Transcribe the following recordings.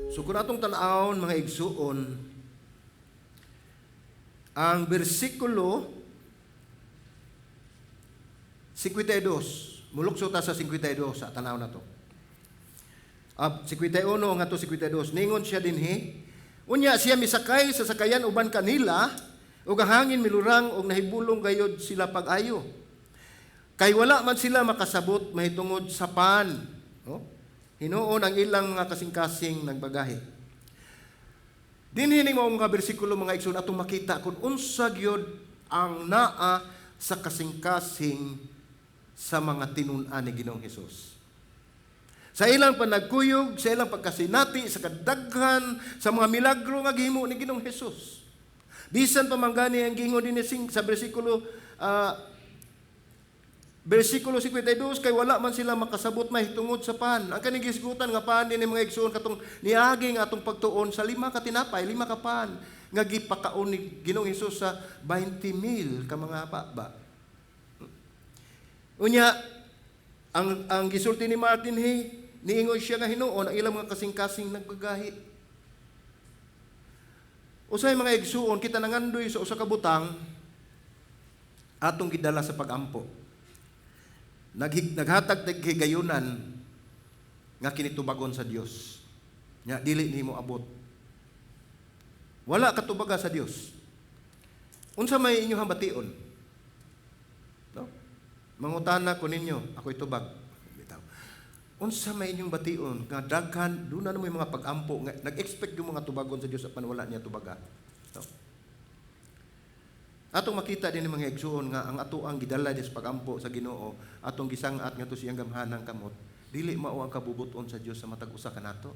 So kung atong tan-awon mga igsuon, ang bersikulo 52, mulukso ta sa 52 sa tanaw na to. 51 nga to 52, ningon siya dinhi, unya siya misakay sa sakayan uban kanila, ug ang hangin milurang ug nahibulong gayod sila pag-ayo. Kay wala man sila makasabot mahitungod sa pan. No? Hinuon ang ilang mga kasing-kasing nagbagahi. Dinhi ning mga bersikulo mga igsoon atong makita kung unsa gyud ang naa sa kasing-kasing sa mga tinun-an ni Ginoong Hesus. Sa ilang panagkuyog, sa ilang pagkasinati, sa kadaghan, sa mga milagro nga gihimo ni Ginoong Hesus. Bisan pa man gani ang giingon dinhi sa bersikulo 52, kay wala man sila makasabot mahitungod sa pan. Ang kaning gisgutan nga pan dinhi mga igsoon katong niagi nga atong pagtuon sa 5 ka tinapay, 5 ka pan nga gipakaon ni Ginoong Hesus sa 20,000 ka mga baba. Unya ang gisulti ni Martin niingon siya nga hinuon ang ilang mga kasing-kasing nagbagahi. Usay mga igsuon kita nangandoy sa usa ka butang atong gidala sa pagampo. Naghatag tag higayunan nga kinitubagon sa Dios. Nya dili nimo abot. Wala katubaga sa Dios. Unsa may inyong bation? No? Mangutana ko ninyo, ako itubag. Unsa may inyong bation nga daghan duna na may mga pagampo nga nag-expect yung mga tubagon sa Dios apan wala niya tubaga. No? Atong makita din ng mga igsuon nga ang ato ang gidala sa pagampo sa Ginoo, atong gisangat nga to siyang gamhanang kamot, dili mao ang kabubuton sa Dios sa matag usa kanato.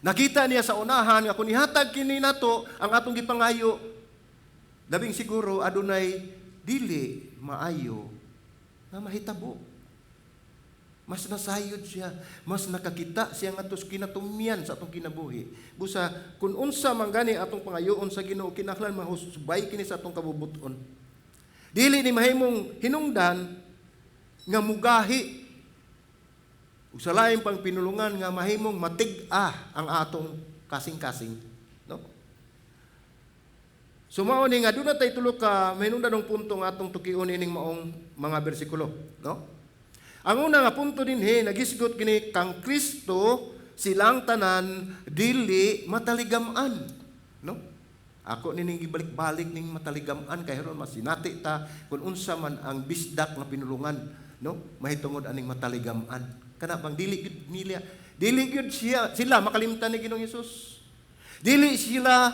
Nakita niya sa unahan nga kun ihatag kini nato ang atong gipangayo, labing siguro adunay dili maayo nga mahitabo. Mas nasayod siya, mas nakakita siya nga tos kinatumyan sa atong kinabuhi. Busa kun unsa man gani atong pangayoon sa Ginoo, kinahanglan mahusbay kini sa atong kabubuton. Dili ni mahimong hinungdan nga mugahi ug sa lain pang pinulungan nga mahimong matig-a ang atong kasing-kasing, no? Sumao ni nga dunay tay tulo ka mahinungdanong punto nga atong tukion ining maong mga bersikulo, no? Ang una nga punto dinhi nagisgot kini kang Kristo silang tanan dili mataligaman, no? Ako nining gibalik-balik ning mataligaman kay haron masinati ta kun unsa man ang bisdak nga pinulungan, no? Mahitungod aning mataligaman. Kana bang dili gyud sila makalimtan ni Ginoong Hesus. Dili sila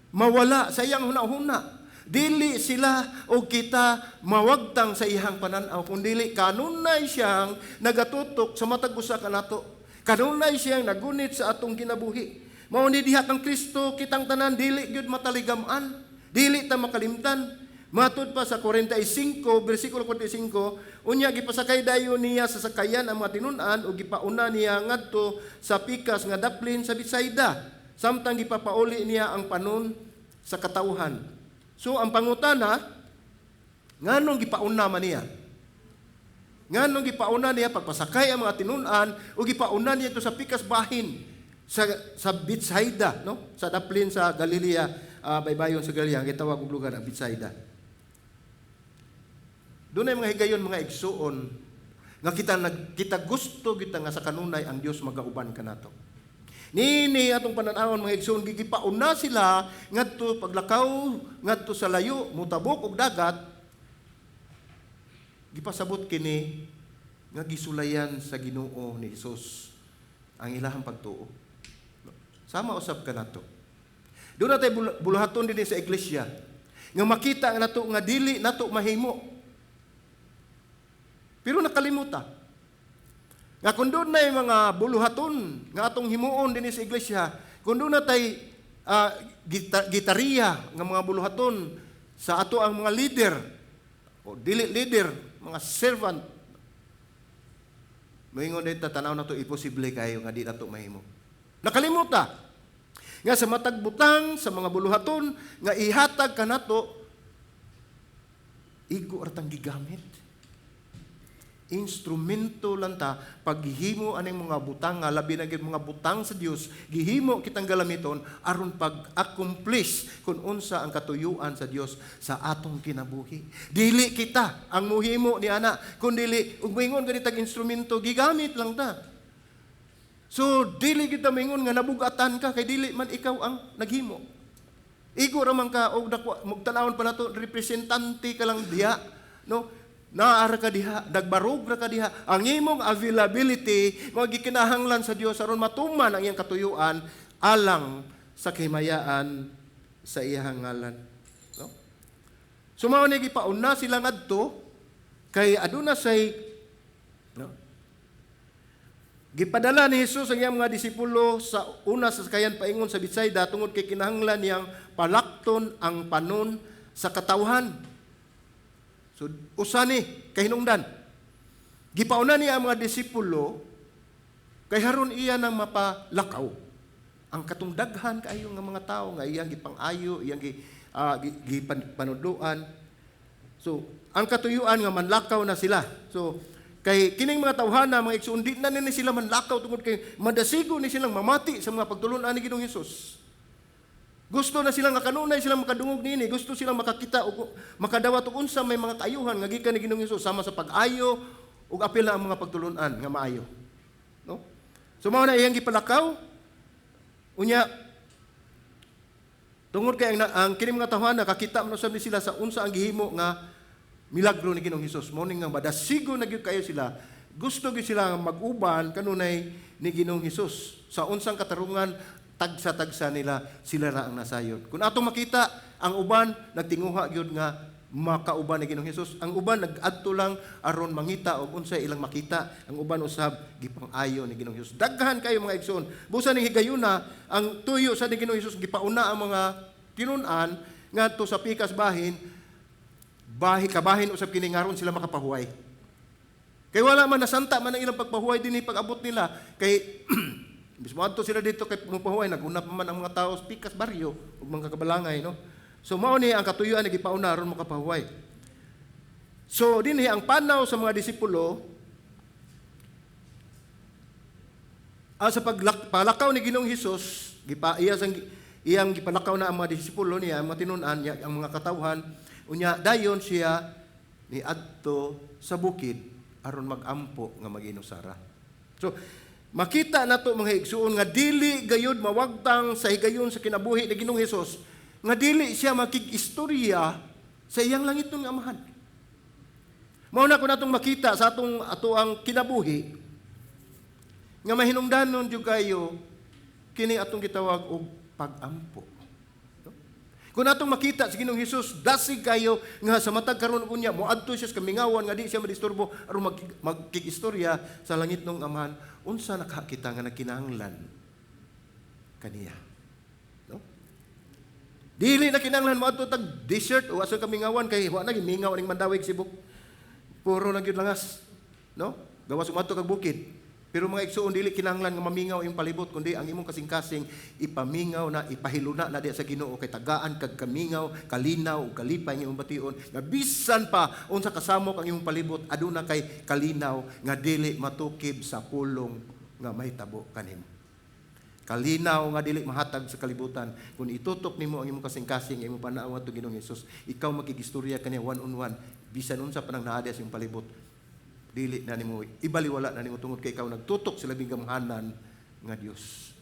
mawala sa iyang hunahuna. Dili sila o kita mawagtang sa ihang pananaw, kundili kanunay siyang nagatutok sa matag usa kanato. Kanunay siyang nagunit sa atong kinabuhi. Mao ni diha kang Kristo kitang tanan dili gyud mataligaman, dili ta makalimtan. Matud pa sa 45 bersikulo 45, unya gipasakay dayon niya sa sakayan ang mga tinun-an ug gipauna niya ngadto sa pikas nga daplin sa Betsaida, samtang gipapauli niya ang panon sa katawhan. So ang pangutana, nganong gipauna man niya? Nganong gipauna niya pagpasakay ang mga tinun-an o gipauna niya ito sa pikas bahin sa Betsaida, no? Sa daplin sa Galilea, baybayon sa Galilea, ang gitawag og lugar ang Betsaida. Doon ay mga higayon, mga igsuon nga kita gusto kita nga sa kanunay ang Dios magauban kanato. Nini atong pananawon mga igsoon gigipauna sila ngadto paglakaw ngadto sa layo mutabok og dagat, gipasabot kini nga gisulayan sa Ginoo ni Hesus ang ilahang pagtuo. Sama usab kanato. Doon natay buluhaton din sa iglesia nga makita nga nato nga dili nato mahimo. Pero nakalimuta. Nga kung doon na yung mga buluhaton nga atong himuon din sa iglesia, kung doon na tayo gitariya nga mga buluhaton sa ato ang mga leader, o dili leader, mga servant, mahingon din tatanaw na ito, imposible kayo nga di na ito mahimo. Nakalimuta. Nga sa matagbutang, sa mga buluhaton, nga ihatag ka na ito, igo ratang gigamit. instrumento lang ta paghihimo aning mga butang nga labi na gid mga butang sa Dios gihimo kitang galamiton aron pag-accomplish kun unsa ang katuyuan sa Dios sa atong kinabuhi. Dili kita ang muhimo ni ana kun dili ug moingon gani tag instrumento gigamit lang ta. So dili kita moingon nga nabugatan ka kay dili man ikaw ang naghimo. Igo ra man ka og magtanawon pa nato representante ka lang diha, no? Naara ka diha, nagbarog ra ka diha. Ang imong availability magikinahanglan sa Dios aron matuman ang iyang katuyuan alang sa kahimayaan sa iyang ngalan. No? So mao ni gipauna sila ngadto kay aduna say no? Gipadala ni Jesus ang iyang mga disipulo sa una sa sakayan paingon sa Betsaida tungod kay kinahanglan niyang palakton ang panon sa katawhan. So, usa ni kahinungdan. Gipauna niya ang mga disipulo kay haron iya nang mapalakaw ang katong daghan kaayo nga mga tawo nga iyang gipang-ayo, iyang gipanuduan. So, ang katuyuan nga manlakaw na sila. So, kay kining mga tawhana, mga igsoon, di na nila sila manlakaw tungod kay madasigo ni silang mamati sa mga pagtulon-an ni Ginoong Hesus. Gusto na silang kanunay silang makadungog nini, gusto silang makakita o makadawat og unsa may mga kaayuhan nga gikan ni Ginoong Hesus sama sa pag-ayo ug apil na ang mga pagtulon-an nga maayo. No? So mao na iyang gipalakaw. Unya tungod kay ang kini mga tawhana nakakita man usab ni sila sa unsa ang gihimo nga milagro ni Ginoong Hesus. Mao ning nga madasigo na gyud kayo sila. Gusto gyud sila mag-uban kanunay ni Ginoong Hesus sa unsang katarungan tagsa-tagsa nila sila ra ang nasayon. Kung atong makita ang uban nagtinguha gyud nga makauban ni Ginoong Hesus, ang uban nag-adto lang aron mangita og unsay ilang makita, ang uban usab gipang-ayo ni Ginoong Hesus. Daghan kayo mga igsoon. Busa ning higayuna ang tuyo sa ni Ginoong Hesus gipauna ang mga tinun-an ngadto sa pikas bahin kabahin usab kini ngaron sila makapahuway. Kay wala man nasanta man ang ilang pagpahuway dinhi pag-abot nila kay mismo adto sila dito kay pumupahuway naguna pa man ang mga tawo sa pikas baryo ug mga kabalangay, no. So mao ni ang katuyuan ni gipauna aron makapahuway. So dinhi ang panaw sa mga disipulo sa pagpalakaw ni Ginoong Hesus iyang gipalakaw na ang mga disipulo niya, ang mga tinun-an niya, ang mga katawhan unya dayon siya ni adto sa bukid aron magampo nga mag-inusara. So makita nato mga igsuon nga dili gayud mawagtang sa higayon sa kinabuhi ni Ginoong Hesus nga dili siya makig-istorya sa iyang langitong amahan. Mao na ko natong makita sa ato ang kinabuhi nga mahinungdanon jud kayo kini atong gitawag og pag-ampo. Kung atong makita sa Ginoong Hesus, dasig kayo nga sa matag karon unya moadto siya sa kamingawan nga di siya madisturbo aron magkikistorya sa langit ng amahan, unsa nakakita nga nagkinahanglan kaniya. No? Dili na kinahanglan moadto tag desert o asa kamingawan kay wa na gimingaw ning mandawig sibuk. Puro na gyud langas, no? Gawas umadto kag bukid. Pero mga igsoon dili kinahanglan nga mamingaw imong palibot kundi ang imong kasing-kasing ipamingaw na ipahiluna na diha sa Ginoo kay tagaan kag kamingaw, kalinaw ug kalipay ang imong bation nga bisan pa unsa kasamok ang imong palibot aduna kay kalinaw nga dili matukib sa pulong nga mahitabo kanimo. Kalinaw nga dili mahatag sa kalibutan kun itutok nimo ang imong kasing-kasing ang imong panaw adto Ginoong Hesus, ikaw makigistorya kaniya one on one bisan unsa pa nang naa sa imong palibot. Dili na nimo ibaliwala na nimo tungod kay ikaw nagtutok sa labing gamhanan nga Dios.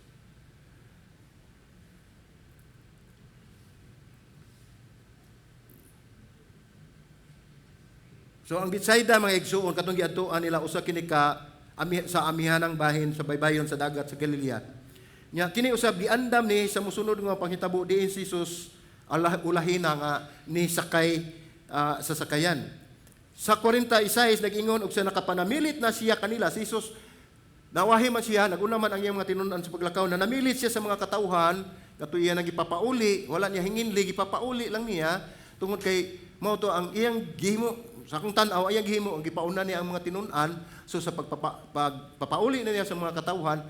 So ang Betsaida mga igsuon katong giadtoan nila usa kini ka sa amihanang bahin sa baybayon sa dagat sa Galilea. Nya kini usab giandam ni sa mosunod nga panghitabo diin si Jesus ulahina nga ni sakay sa sakayan. Sa 46 nag-ingon og sa nakapanamilit na siya kanila si Jesus nawahi man siya naguna man ang iyang mga tinun-an sa paglakaw na namilit siya sa mga katawhan kato iya nang gipapauli wala niya hinginli gipapauli lang niya tungod kay mao to ang iyang gihimo sa akong tan-aw iyang gihimo ang gipauna niya ang mga tinun-an so sa pagpapauli na niya sa mga katawhan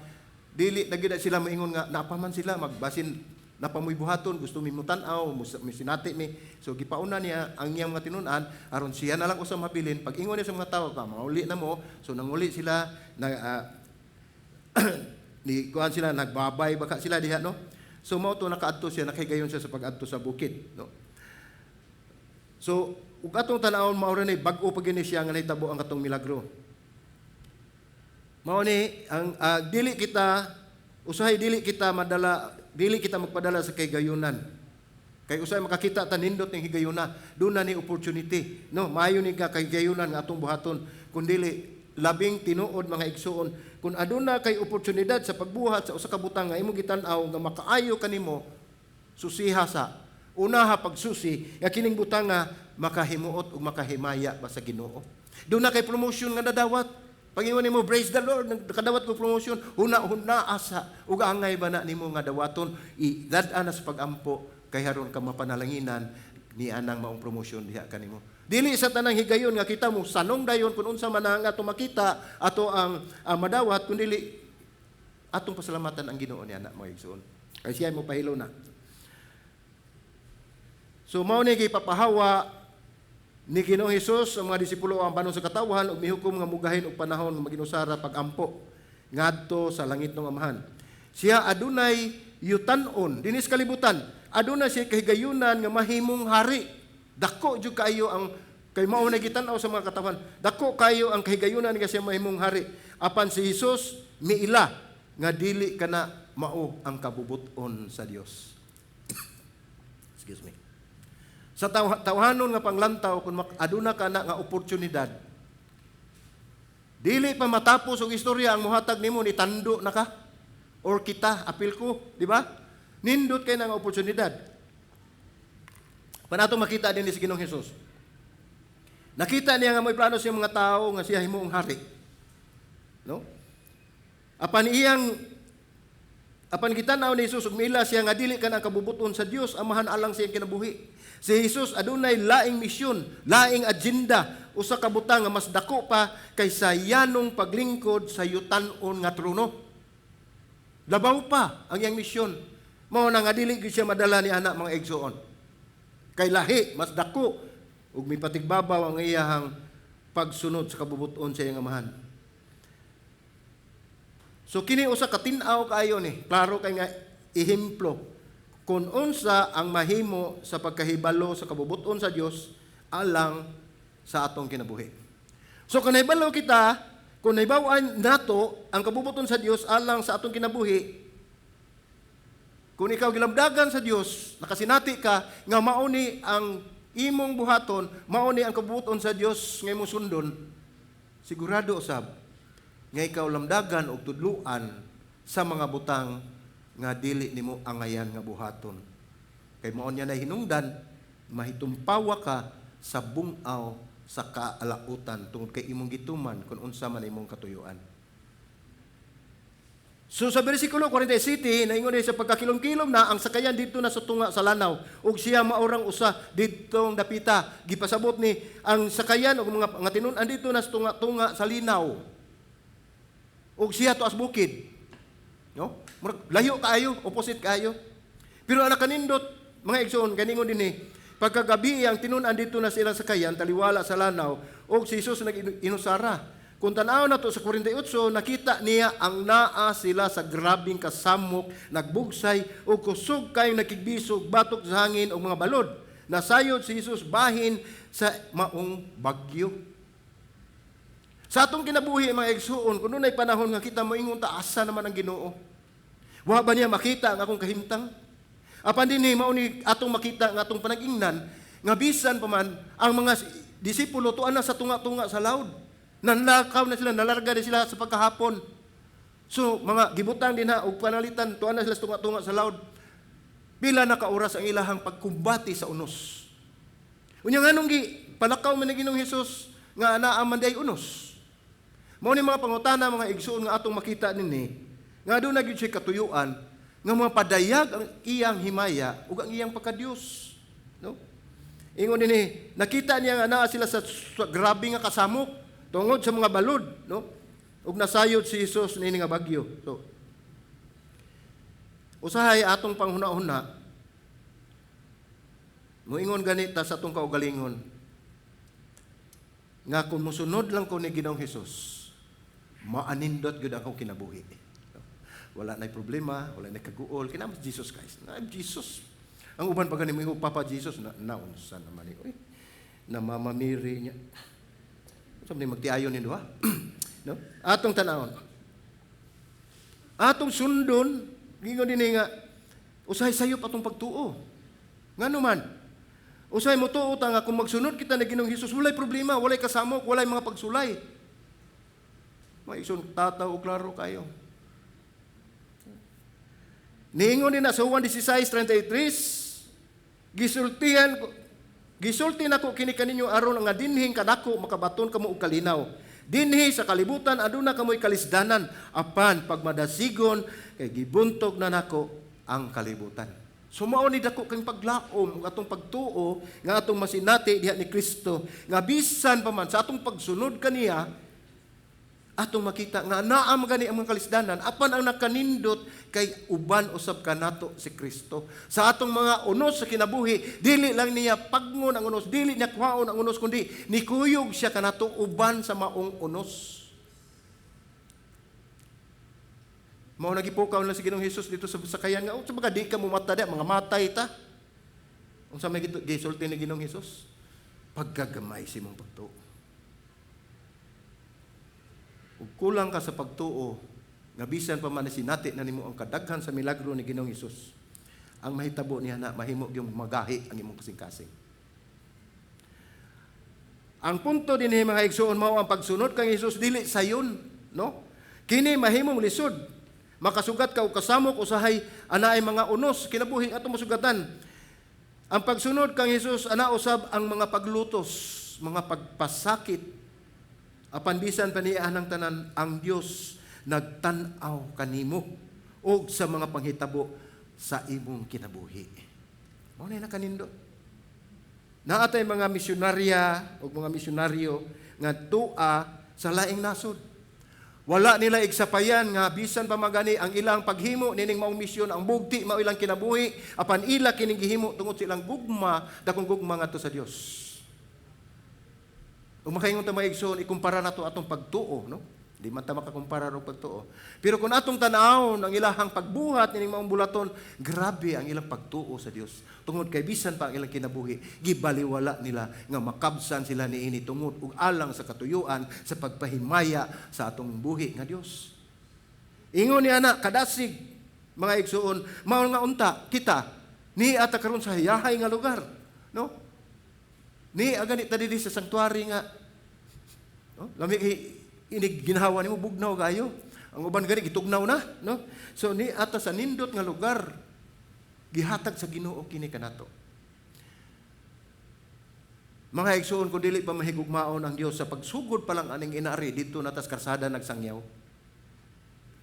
dili na gyud sila maingon nga naapaman sila magbasin napamoy buhaton, gusto mi mutan-aw, sinati mi. So gipauna niya ang iyang mga tinun-an aron siya na lang usa mabilin. Pag ingon niya sa mga tawo, mauli na mo. So nanguli sila ni kuan sila nagbabay baka sila diha, no. So mao to nakaadto siya, nakahigayon siya sa pag-adto sa bukid, no. So ug atong tan-awon mao ni bag-o pa gini siya nga nahitabo ang katong milagro. Mao ni ang dili kita magpadala sa kahigayunan. Kay usahay makakita ta nindot ning higayuna, doon na ni opportunity, no. Maayo ni kahigayunan nga atong buhaton, kun dili labing tinuod mga igsuon. Kung aduna kay oportunidad sa pagbuhat sa usa ka butang nga imong gitan-aw nga makaayo kanimo, susiha sa unaha pagsusi nga kining butang nga makahimuot ug makahimaya ba sa Ginoo. Doon na kay promotion nga nadawat. Pag-ingon nimo, praise the Lord, nakadawat ko promotion, huna asa ug angay ba na nimo nga dawaton idad-an sa pagampo kay haron ka mapanalanginan ni anang maong promotion diha kanimo. Dili sa tanang higayon nga kita mo sanong dayon kun unsa man ang ato makita ato ang madawat, kun dili atong pasalamatan ang Ginoo ni anak mo igsoon. Kay siya mo pahilo na. So mao ni gipapahawa ni Ginoong Hesus ang mga disipulo ang banon sa katawhan ug mihukom nga mugahin og panahon nga maginusara pagampo ngadto sa langit ng Amahan. Siya adunay yutan-on dinis kalibutan. Adunay siya kahigayunan nga mahimong hari. Dako jud kayo ang kay mao na gitan-aw sa mga katawhan. Dako kayo ang kahigayunan nga siya mahimong hari. Apan si Hesus miila nga dili kana mao ang kabubuton sa Dios. Excuse me. Sa tawhanon nga panglantaw kung aduna ka na nga oportunidad, dili pa matapos og istorya ang muhatag nimo ni tando na ka or kita apil ko, di ba? Nindot kay na nga oportunidad. Panato makita din ni si Ginoong Hesus. Nakita niya nga may plano sa mga tao nga siya himuong hari. No? Apan gitanaw ni Hesus ug miila siya nga dili ka na kabubuton sa Dios, amahan alang siyang kinabuhi. Si Hesus adunay laing misyon, laing agenda, usa ka butang nga mas dako pa kaysa yanong paglingkod sa yutan-on nga trono. Labaw pa ang iyang misyon. Mao na nga dili gyud siya madala ni anak mga igsoon. Kay lahi mas dako ug may patigbabaw ang iyahang pagsunod sa kabubuton sa iyang amahan. So kini usa ka tin-aw kaayo ni, klaro kay nga ehemplo kung unsa ang mahimo sa pagkahibalo sa kabubuton sa Dios alang sa atong kinabuhi. So kung nahibalo kita, kung nahibaw-an nato ang kabubuton sa Dios alang sa atong kinabuhi, kung ikaw gilabdagan sa Dios, nakasinati ka nga mao ni ang imong buhaton, mao ni ang kabubuton sa Dios nga imong sundon, sigurado usab nga ikaw lamdagan og tudluan sa mga butang nga dili nimo angayan nga buhaton. Kay mao niya na hinungdan, mahitumpawa ka sa bungaw sa kaalautan tungod kay imong gituman kung unsa man imong katuyuan. So sa bersikulo 47, naingon sa pagkakilom-kilom na ang sakayan dito na sa tunga sa lanaw ug siya maurang usa didtong dapita. Gipasabot ni ang sakayan ug mga tinun-an dito na sa tunga sa linaw. Ug siya tuas bukid. No? Layo kaayo, opposite kaayo. Pero ana kanindot mga igsoon kaningon dinhi, pagkagabi ang tinun-an dito na sila sakayan taliwala sa lanaw ug si Jesus nag-inusara. Kung tanaw na to sa 48, nakita niya ang naa sila sa grabing kasamok, nagbugsay o kusog kayong nakigbisog, batok sa hangin o mga balod. Nasayod si Jesus bahin sa maong bagyo. Sa atong kinabuhi mga igsoon, kung nunay panahon nga kita moingon ta asa naman ang Ginoo. Wa ba niya makita ang akong kahimtang? Apan dinhi mao ni atong makita ang atong panag-ingnan nga bisan pa man ang mga disipulo tuan na sa tunga-tunga sa laod. Nanlakaw na sila, nalarga na sila sa pagkahapon. So, mga gibutang din ha, og panalitan, tuan na sila sa tunga-tunga sa laod. Bila nakaoras ang ilahang pagkumbati sa unos. Unya nga nung palakaw man ni Ginoong Hesus nga anaaman day unos. Mao ni mga pangutana, mga igsuon nga atong makita ninni, nga doon na gyud siya katuyuan, nga mga padayag ang iyang himaya ug ang iyang pagka-Dios. No? Ingon dinhi, nakita niya nga naa sila sa grabe nga kasamok, tungod sa mga balod, no? Ug nasayod si Jesus niini nga bagyo. So, Usahay atong panghuna-huna, moingon ganita sa atong kaugalingon, nga kung musunod lang ko ni Ginoong Hesus, maanindot gud akong kinabuhi. Wala na'y problema, wala na'y kaguol, kinamos Jesus Christ. I'm Jesus. Ang uban pa ganin mo, Papa Jesus, naunsa naman ni, namamamiri niya. Sabi niya, magtiayon nindo ha? No? Atong tanawon. Atong sundon, gingon din nga, usahay sayo patong pagtuo. Nga naman, usahay mo tuo ta nga kung magsunod kita na Ginoong Hesus, walay problema, walay kasamok, walay mga pagsulay. May isun tataw klaro kayo. Niingon din na sa Juan 16:33, gisulti nako kini kaninyo aron nga dinhing kadako makabaton kamo og kalinaw. Dinhi sa kalibutan aduna kamoy kalisdanan apan pagmadasigon kay gibuntog na nako ang kalibutan. Sumao ni dako kang paglaom ug atong pagtuo nga atong masinati diha ni Kristo nga bisan pa man sa atong pagsunod kaniya atong makita nga naam gani ang mga kalisdanan apan ang nakanindot kay uban usab kanato si Kristo. Sa atong mga unos sa kinabuhi, dili lang niya pagmon ang unos, dili niya kuhaon ang unos kundi nikuyog siya kanato uban sa maong unos. Mao nagipukaw na si Ginoong Hesus dito sa sakayan nga sa mga di ka mumata di mga matay ta. Unsa may gisulti ni Ginoong Hesus? Pagkagamay si mong pagtuo. Ug kulang ka sa pagtuo, nga bisan pa man sinati na nimo ang kadaghan sa milagro ni Ginoong Hesus, ang mahitabo niya na mahimo gyud magahi ang imong kasing-kasing. Ang punto din ni mga igsoon mao ang pagsunod kang Hesus dili sayon, no? Kini mahimong lisod. Makasugat ka og kasamok usahay anaay mga unos kinabuhi atong masugatan. Ang pagsunod kang Hesus ana usab ang mga paglutos, mga pagpasakit. Apan bisan pa niya ng tanan, ang Dios nagtan-aw kanimo o sa mga panghitabo sa imong kinabuhi. Mao na nakanindot. Naatay mga misyonarya o mga misyonaryo nga tua sa laing nasod. Wala nila igsapayan nga bisan pa magani ang ilang paghimo nining maong misyon, ang bugti mao ilang kinabuhi, apan ila kining gihimo tungod sa ilang gugma, dakong gugma ngadto sa Dios. Kung makaingon ta maigsoon, ikumpara nato atong pagtuo, no? Di man ta makakumpara ro pagtuo. Pero kung atong tan-awon ang ilahang pagbuhat nining maong bulaton, grabe ang ilang pagtuo sa Dios. Tungod kay bisan pa ang ilang kinabuhi, gibaliwala nila nga makabsan sila niini tungod ug alang sa katuyuan sa pagpahimaya sa atong buhi nga Dios. Ingon ni ana kadasig mga igsoon, mao nga unta kita ni ata karon sa hayahay nga lugar, no? Ni agani ta diri sa sanctuary nga lami inig ginhawa nimo bugnaw kayo. Ang uban gani gitugnaw na, no? So ni ata sa nindot nga lugar gihatag sa Ginoo kini kanato. Mga igsoon kun dili pa mahigugmaon ang Dios sa pagsugod pa lang aning inari dito natas karsada nagsangyaw.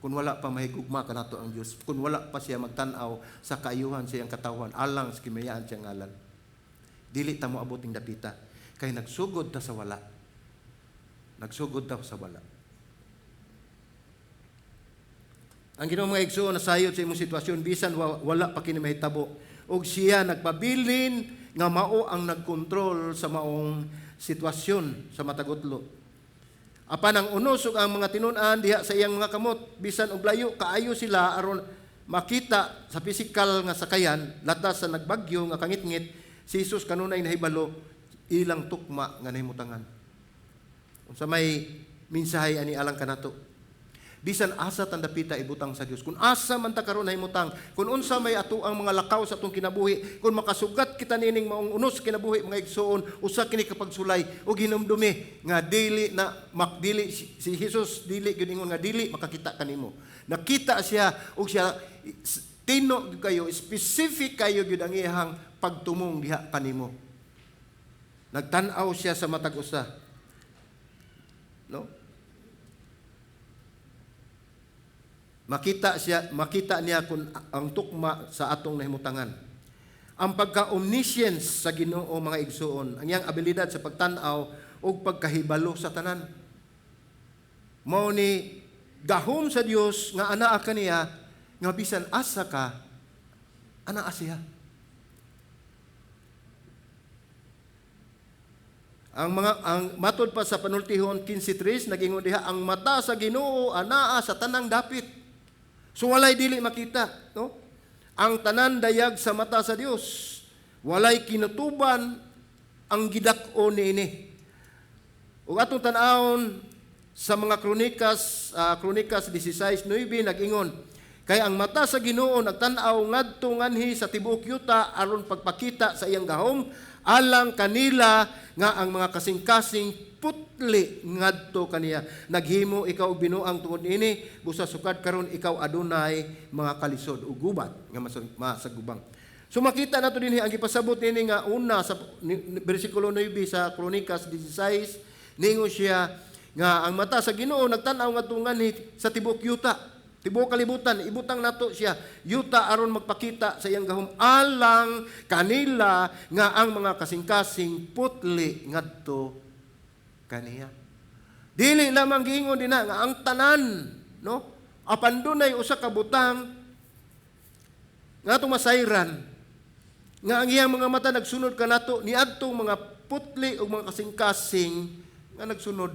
Kung wala pa mahigugma kanato ang Dios, kung wala pa siya magtan-aw sa kaayuhan siyang katawan alang sa kimayaan siyang ngalan. Dili ta mo abuting dapita kay nagsugod ta sa wala. Nagsugod ta sa wala. Ang Ginoo mga igsoon nasayod sa imong sitwasyon bisan wala pa kini mahitabo og siya nagpabilin nga mao ang nagkontrol sa maong sitwasyon sa matagutlo. Apan ang unos ug ang mga tinun-an diha sa iyang mga kamot bisan og layo kaayo sila aron makita sa pisikal nga sakayan latas sa nagbagyo nga kangit-ngit. Si Jesus kanunay nahibalo ilang tukma nga nahimutangan. Unsa may mensahe ani alang kanato? Bisan asa tan dapita ibutang sa Dios. Kung asa man ta karon nahimutang, kung unsa may ato ang mga lakaw sa atong kinabuhi, kung makasugat kita nining maong unos kinabuhi mga igsoon, usa kini kapagsulay o ginumdumi nga dili na makdili si Jesus dili gyud ingon nga dili makakita kanimo. Nakita siya ug siya tino kayo, specific kayo gyud ang iyang pagtumong diha kanimo. Nagtan-aw siya sa matag usa. No? Makita niya kung ang tukma sa atong nahimutangan. Ang pagka-omniscience sa Ginoo mga igsoon, ang iyang abilidad sa pagtan-aw o pagkahibalo sa tanan. Mao ni gahom sa Dios nga anaa kaniya nga bisan asa ka Anaa siya. Ang matod pa sa panultihon 15:3 nagingon diha, ang mata sa Ginoo anaa sa tanang dapit. So walay dili makita, no? Ang tanan dayag sa mata sa Dios. Walay kinutuban ang gidak-o niini. Ug atong tan-awon sa mga Kronikas 16:9 nag-ingon, kay ang mata sa Ginoo nagtan-aw ngadto nganhi sa tibuok yuta aron pagpakita sa iyang gahom alang kanila nga ang mga kasing-kasing putli ngadto kaniya. Naghimo ikaw og binuang tungod ini, busa sukad karon ikaw adunay mga kalisod ug gubat nga masagubang. So makita nato dinhi ang gipasabot nini nga una sa bersikulo 9 sa Kronikas 16, ningon siya nga ang mata sa Ginoo nagtan-aw ngadto nganhi sa tibuok yuta, tibuok kalibutan, ibutang nato siya yuta aron magpakita sa iyang gahom alang kanila nga ang mga kasing-kasing putli ngadto kaniya. Dili lamang giingon dinha nga ang tanan, no? Apan dunay usa ka butang nga atong masayran nga ang iyang mga mata nagsunod kanato niadtong mga putli o mga kasing-kasing nga nagsunod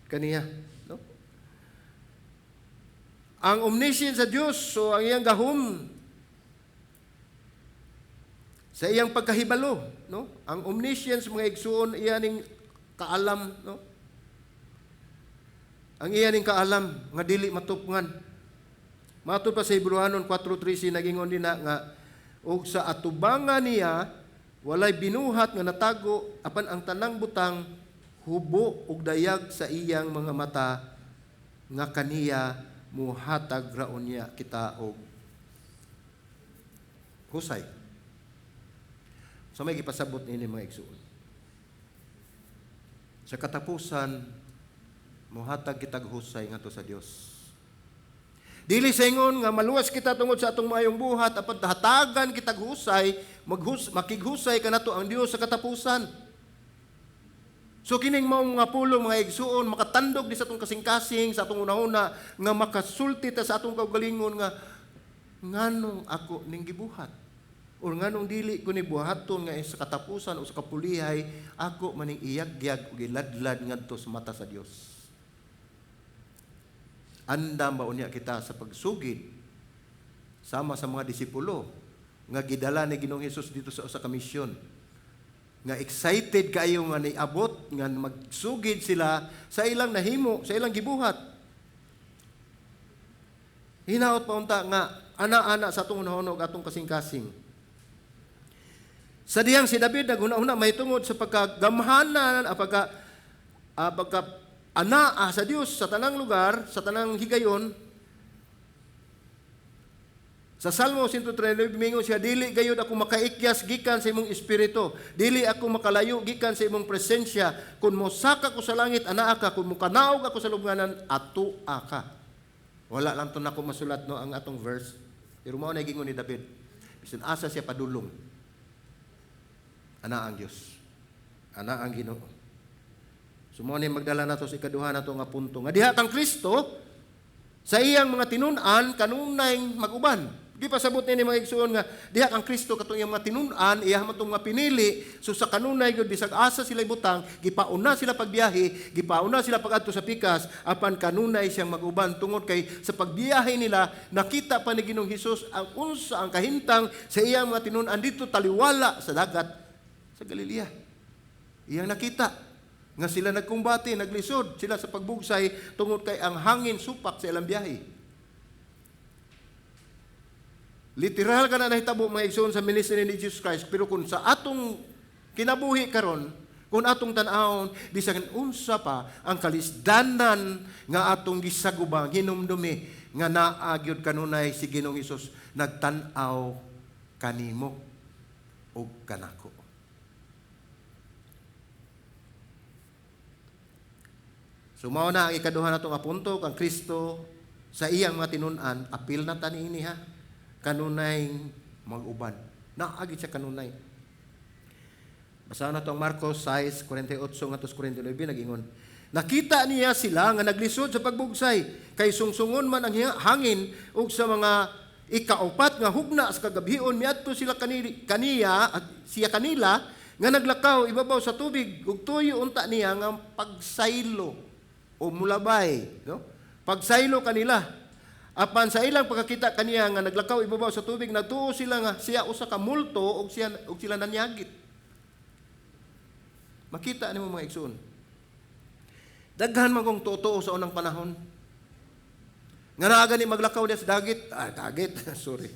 kaniya, no? Ang omniscience sa Dios, so ang iyang gahom sa iyang pagkahibalo, no? Ang omniscience mga igsuon iyaning kaalam, no? Ang iyaning kaalam nga dili matupngan. Matod pa sa Hebrewanon 4:13 nagingon din nga ug sa atubangan niya walay binuhat nga natago apan ang tanang butang hubo ug dayag sa iyang mga mata nga kaniya muhatag raon niya kita og husay. So may gipasabot ini mga igsuon. Sa katapusan muhatag kitag husay ngadto sa Dios. Dili sa ingon nga maluwas kita tungod sa atong maayong buhat apan hatagan kitag husay, makighusay kanato ang Dios sa katapusan. So kining mao mga pulong mga igsuon makatandog di sa atong kasing-kasing sa atong una-una nga makasulti ta sa atong kaugalingon nga nganong ako ning gibuhat o nganong dili ko ni buhaton nga sa katapusan o sa kapulihay ako maning iyag-yag ug iladlad ngadto sa mata sa Dios. Andam ba unya kita sa pagsugid sama sa mga disipulo nga gidala ni Ginoong Hesus dito sa usa ka misyon, nga excited kayo nga niabot nga magsugid sila sa ilang nahimo, sa ilang gibuhat. Hinaot pa unta nga ana-ana sa atong hunahunong atong kasing-kasing. Sa diyang si David naghuna-huna may tungod sa pagkagamhanan pagka anaa sa Dios sa tanang lugar, sa tanang higayon. Sa Salmo 139 mingon siya, dili gayud ako makaikyas gikan sa imong espiritu, dili ako makalayo gikan sa imong presensya. Kun mosaka ko sa langit anaa ka, kun mokanaog ako sa lubnganan atua ka. Wala lang to nako masulat no ang atong verse, pero mao na gingon ni David, bisan asa siya padulong, ana ang Dios, ana ang Ginoo. Sumuni magdala nato sa ikaduha nato nga punto. Nga diha kang Kristo sa iyang mga tinun-an kanunay mag-uban. Di pasabot ni mga igsuon nga diha kang Kristo katong iyang mga tinun-an iya man tong mga pinili, so sa kanunay gyud bisag asa sila butang, gipauna sila pagbiyahe, gipauna sila pagadto sa pikas apan kanunay siyang mag-uban tungod kay sa pagbiyahe nila nakita pa ni Ginoong Hesus ang unsa ang kahintang sa iyang mga tinun-an dito taliwala sa dagat sa Galilea. Iyang nakita nga sila nagkumbati, naglisod sila sa pagbugsay tungod kay ang hangin supak sa ilang biyahe. Literal ka na nahitabo mga igsoon sa ministry ni Jesus Christ, pero kung sa atong kinabuhi karon, kung atong tan-awon bisan unsa pa ang kalisdanan nga atong gisagubang hinumdumi nga naa gyud kanunay si Ginoong Hesus nagtan-aw kanimo ug kanako. So mao na ang ikaduha natong apunto kang Kristo sa iyang mga tinun-an, apil na tani ini ha. Kanunay mag-uban. Naagi siya kanunay. Basahan na itong Marcos 6:48 ngadto 49 nag-ingon. Nakita niya sila nga naglisod sa pagbugsay kay sungsungon man ang hangin ug sa mga Ikaupat nga hugna sa kagabhion miadto sila kaniya at siya kanila nga naglakaw ibabaw sa tubig ug tuyo unta niya nga pagsaylo o mulabay, no? Pagsaylo kanila. Apan sa ilang pagkakita kaniya nga naglakaw ibabaw sa tubig, nagtuo sila nga siya usa ka multo ug sila nanyagit. Makita nimo mga igsoon. Daghan man kong totoo sa unang panahon. Nga naa gani maglakaw diya sa dagit, sorry.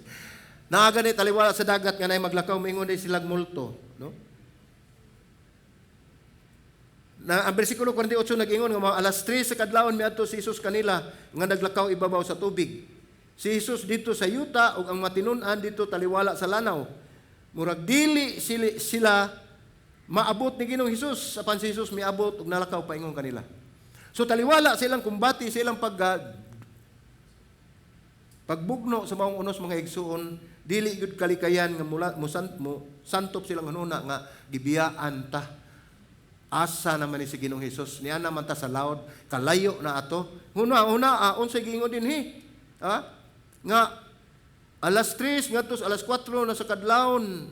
Naa gani taliwala sa dagat nga nay maglakaw mingon di silang multo, no? Na ang bersikulo 48 nag-ingon nga mga alas 3 sa kadlawon miadto si Jesus kanila nga naglakaw ibabaw sa tubig. Si Jesus dito sa yuta ug ang matinun-an dito taliwala sa lanaw. Murag dili sila maabot ni Ginoong Hesus apan si Jesus miabot ug nalakaw paingon kanila. So taliwala silang kumbati, silang pagbugno sa maong unos mga igsuon, dili gud kalikayan nga santop silang anuna nga gibiyaan ta. Asa naman ni si Ginoong Hesus, niya naman ta sa laod, kalayo na ato. Una, unsay giingon dinhi? Nga alas 3 ngadto alas 4 na sa kadlawon.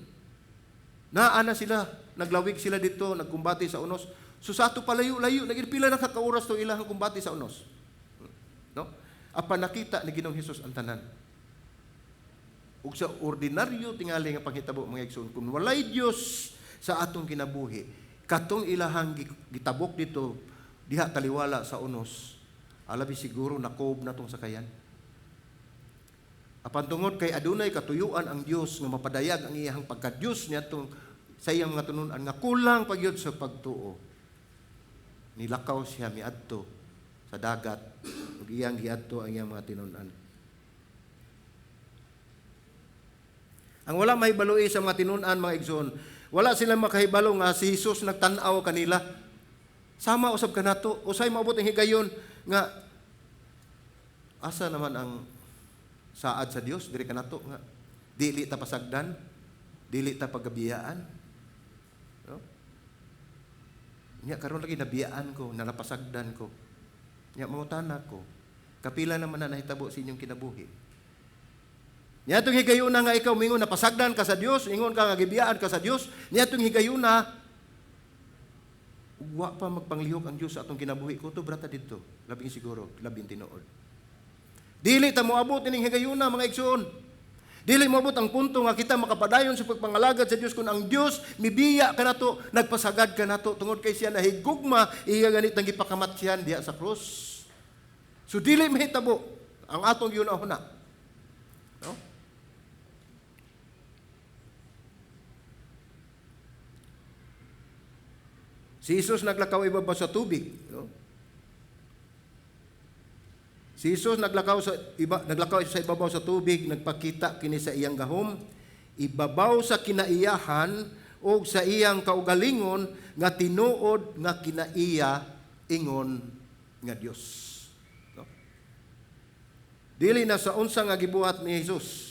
Naa na sila, naglawig sila dito, nagkumbati sa unos. So sa ato palayo-layo, nagpila na kakauras to ilahang kumbati sa unos. No? Apan nakita ni Ginoong Hesus ang tanan. Ug sa ordinaryo tingali nga panghitabo mga igsoon, kung walay Dios sa atong kinabuhi, katong ilahang gitabok dito diha taliwala sa unos, alabi siguro nakob na tong sakayan. Apan tungod kay adunay katuyuan ang Dios nga mapadayag ang iyang pagka-Dios niadtong sa iyang mga tunon-an nga kulang pagyud sa pagtuo. Nilakaw siya miadto sa dagat ug iyang giadto ang iyang mga tinun-an. Ang wala mahibaloi sa mga tinun-an mga igsoon, wala sila makahibalo nga si Jesus nagtan-aw kanila. Sama usab kanato, usay maabot ang higayon nga asa naman ang saad sa Dios diri kanato nga dili ta pasagdan, dili ta pagabiyaan. No? Nya karon lagi nabiyaan ko, napasagdan ko. Nya mangutana ko, kapila naman na nahitabo sa inyong kinabuhi. Niatong higayuna nga ikaw mingon napasagdan ka sa Dios, ingon ka nga gibiyaan ka sa Dios, niatong higayuna wa pa magpanglihok ang Dios sa atong kinabuhi ko to brata dito, labing siguro, labing tinuod. Dili ta moabot ining higayuna mga igsoon. Dili moabot ang punto nga kita makapadayon sa pagpangalagad sa Dios kun ang Dios mibiya kanato, nagpasagad kanato tungod kay siya nahigugma iya ganit ang gipakamatyan diha sa krus. So dili mahitabo ang atong yunahuna. No? Si Jesus naglakaw ibabaw sa tubig, no? Si Jesus naglakaw sa ibabaw sa tubig, nagpakita kini sa iyang gahom, ibabaw sa kinaiyahan o sa iyang kaugalingon nga tinuod nga kinaiya ingon nga Dios. No? Dili na sa unsa nga gibuhat ni Jesus.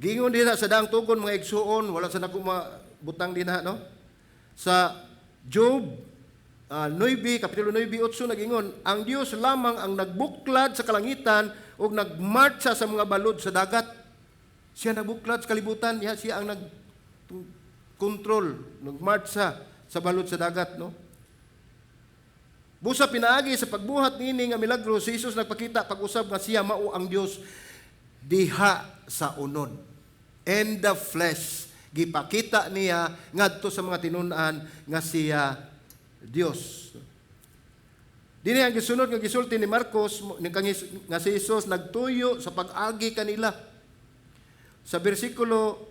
Gingon din sa daang tugon mga igsuon, wala sa nako butang din no? Sa Job 9, kapitulo 9:8 nagingon, ang Dios lamang ang nagbuklad sa kalangitan ug nagmartsa sa mga balod sa dagat. Siya nagbuklad sa kalibutan, siya ang nagkontrol, nagmartsa sa balod sa dagat, no? Busa pinaagi sa pagbuhat nini nga milagro, si Jesus nagpakita pag-usab nga siya mao ang Dios diha sa unod. In the flesh, gipakita niya ngadto sa mga tinun-an nga siya Dios. Dini ang gisunod nga gisulti ni Marcos nga si Jesus nagtuyo sa pag-agi kanila. Sa bersikulo